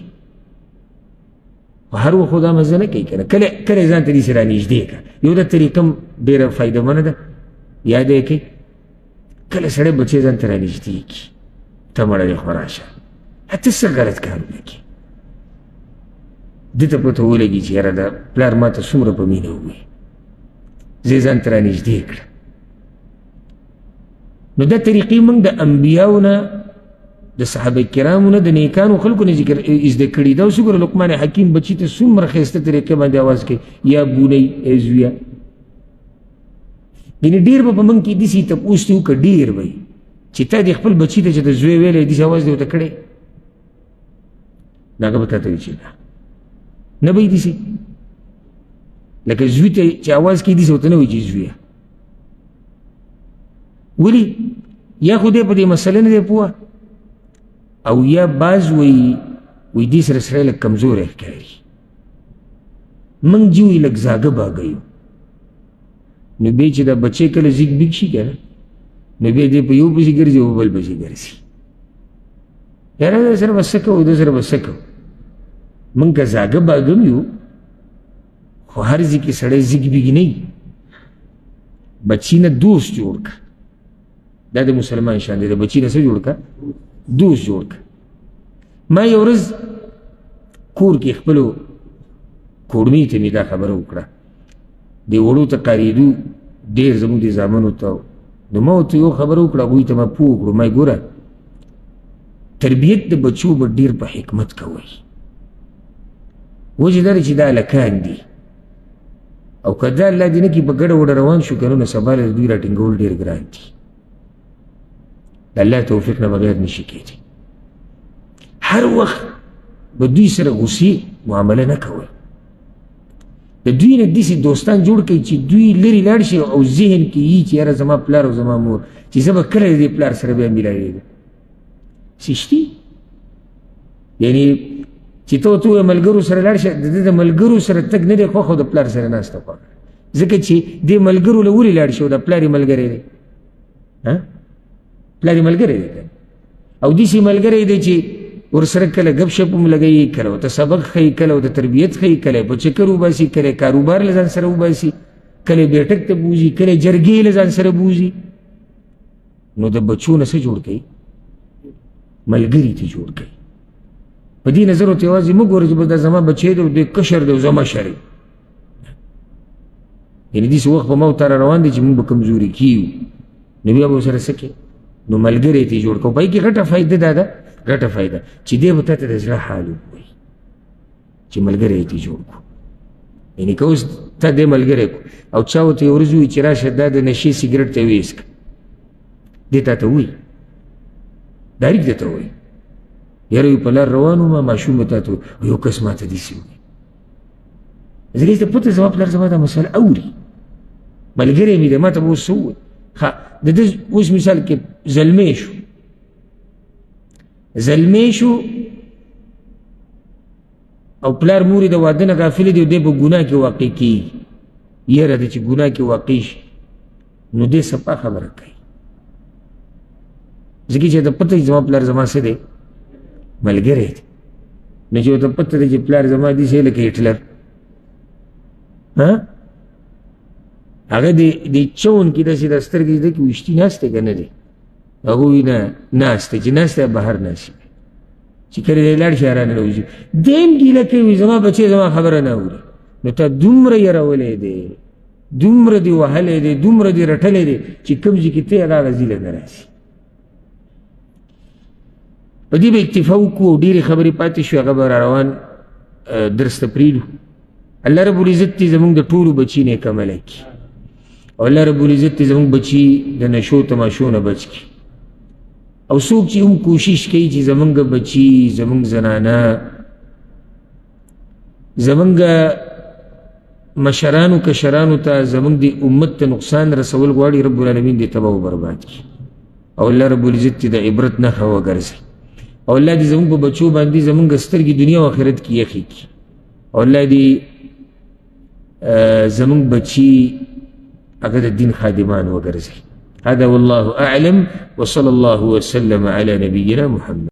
په هر وخت خو دا مزه نه کوي که نه کله ځان ته داسې رانږدې کړه یو دا طریقه هم ډېره فایدهمنه ده یاد یې کوي کله سړی بچی ځان ته رانږدې کړي ته مړه دې خو راشه ته څه غلط کارونه کوي ده ته پته ولګي چې یاره دا پلار ما ته څومره په مینه ووایي زه یې ځان ته رانږدې کړه نو دا طریقې موږ د انبیاو نه د صحابه کرامو نه د نیکانو خلکو نه ذکر زده کړي دا اوس وګوره لقمان حکیم بچي ته څومره ښایسته طریقې باندې اواز کوي یا بونی ای زویه یعنې ډېر به په موږ کې داسې تپوس دې وکړه ډېر به چې تا دې خپل بچي ته چې د زوی ویلی داسې اواز دې ورته کړی نو هغه به تا ته وایي چې نه به یې داسې لکه زوی ته چې اواز کوي داسې ورته نه وایي چې زویه ولې یا خو دې په دې مسله نه دی پوه او یا بعض وایي دې سره سړی لږ کمزوری ښکاري موږ جي وایي لږ زاګه باګه یو نو بیا چې دا بچی کله زیږ بیږ شي که نه نو بیا دې په یو پسې ګرځي او بل پسې ګرځي یاره دا سره به څه کوو دا سره به څه کوو موږ که زاګه باګه هم یو خو هر ځای کې سړی زیږ بیږ نه وي بچي نه دوست جوړ کړه دا د مسلمان شان دی د بچي نه څه جوړ کړه دوست جوړ کړه ما یو ورځ کور کې خپلو کورمې ته مې دا خبره وکړه دې وړو ته کارېدو ډېر زموږ دې زامنو ته نو ما ورته یو خبره وکړه هغوی ته ما پوه کړو ما ګوره تربیت د بچو به ډېر په حکمت کوئ وجه دا دی چې دا هلکان دي او که دا الله دې نه کړي په ګډه وډه روان شو که نو سبا له دوی راټینګول ډېر ګران دي د الله توفیق نه بغیر نشي کېدی هر وخت به دوی سره غصې معامله نه کوئ د دوی نه داسې دوستان جوړ کړئ چې دوی لرې لاړ شي او ذهن کې وي چې یاره زما پلار او زما مور چې زه به کله د دې پلار سره بیا میلاوېږم سشتي یعنې چې ته ورته ووایې ملګرو سره لاړ شه د ده د ملګرو سره تګ نه دی خوښ او د پلار سره ناسته خوښه ځکه چې دې ملګرو له ولې لاړ شي او د پلار یې ملګری دی پلار یې ملګری دی او داسې ملګری دی چې ورسره کله ګپ شپ هم لګوي کله ورته سبق ښیي کله ورته تربیت ښیي کله یې په چکر وباسي کله یې کاروبار له ځان سره وباسي کله یې بیټک ته بوځي کله یې جرګې له ځان سره بوځي نو د بچو نه څه جوړ کوي ملګري ته جوړ کوي په دې نظر ورته یوازې مه ګوره چې بس دا زما بچی دی او دی کشر دی او زه مشر یم یعنې داسې وخت په ما ورته را روان دی چې موږ به کمزوري کیږو نو بیا به ورسره څه کوې نو ملګری ته یې جوړ کوو په هغې کې غټه فایده دا ده ګټه فایده چې دی به تا ته د زړه حال ووایي چې ملګری یې ته جوړ کړو یعنې که اوس تا دی ملګری کړو او چا ورته یو ورځ ووایي چې راشه دا د نشې سګرټ ته ویسکه دی تا ته وایي ډایرکټ دی ته وایي یاره یو په لار روان وم ماشوم به تا ته یو کس ما ته داسې وایي ځکه چې ته پته زما پلار زما دا مسله اوري ملګری مې دی ما ته به اوس څه ووایي د ده اوس مثال کې زلمی شو او پلار مور یې د واده نه غافلې دی او دی په ګناه کې واقع کېږي یره دی چې ګناه کې واقع شي نو دی صفا خبره کوي ځکه چې ته پته زما پلار زما څه دی ملګری دی نو چې ورته پته دی چې پلار زما داسې لکه هټلر هغه د چون کې داسې د سترګې ده کې ویشتي ناست دی که نه دی هغه وایي نه ناست دی چې ناست دی بهر ناست دی چې کله دی لاړ شي رانه راوځي دی هم ګیله کوي زما بچی زما خبره نه اوري نو تا دومره یرولی دی دومره دی وهلی دی دومره دی رټلی دی چې کوم ځای کې ته هغه ځای له نه راسي په په دې به اکتفا وکړو او ډېرې خبرې پاتې شوې هغه به را روان درس ته پرېږدو. الله رب العزت دې زموږ د ټولو بچي نیک عمله کړي او الله رب العزت دې زموږ بچي د نشو تماشو نه بچ کړي. او څوک چې هم کوشش کوي چې زموږ بچي زموږ زنانه زموږ مشرانو کشرانو ته زموږ د امت ته نقصان رسول غواړي، رب العالمین دې تباه و برباد کړي او الله رب العزت دې د عبرت نښه وګرځي او الله دې زموږ په بچو باندې زموږ سترګې دنیا او آخرت کې یخې کړي او الله دې زموږ بچي هغه د دین خادمان وګرځي. هذا والله أعلم وصلى الله وسلم على نبينا محمد.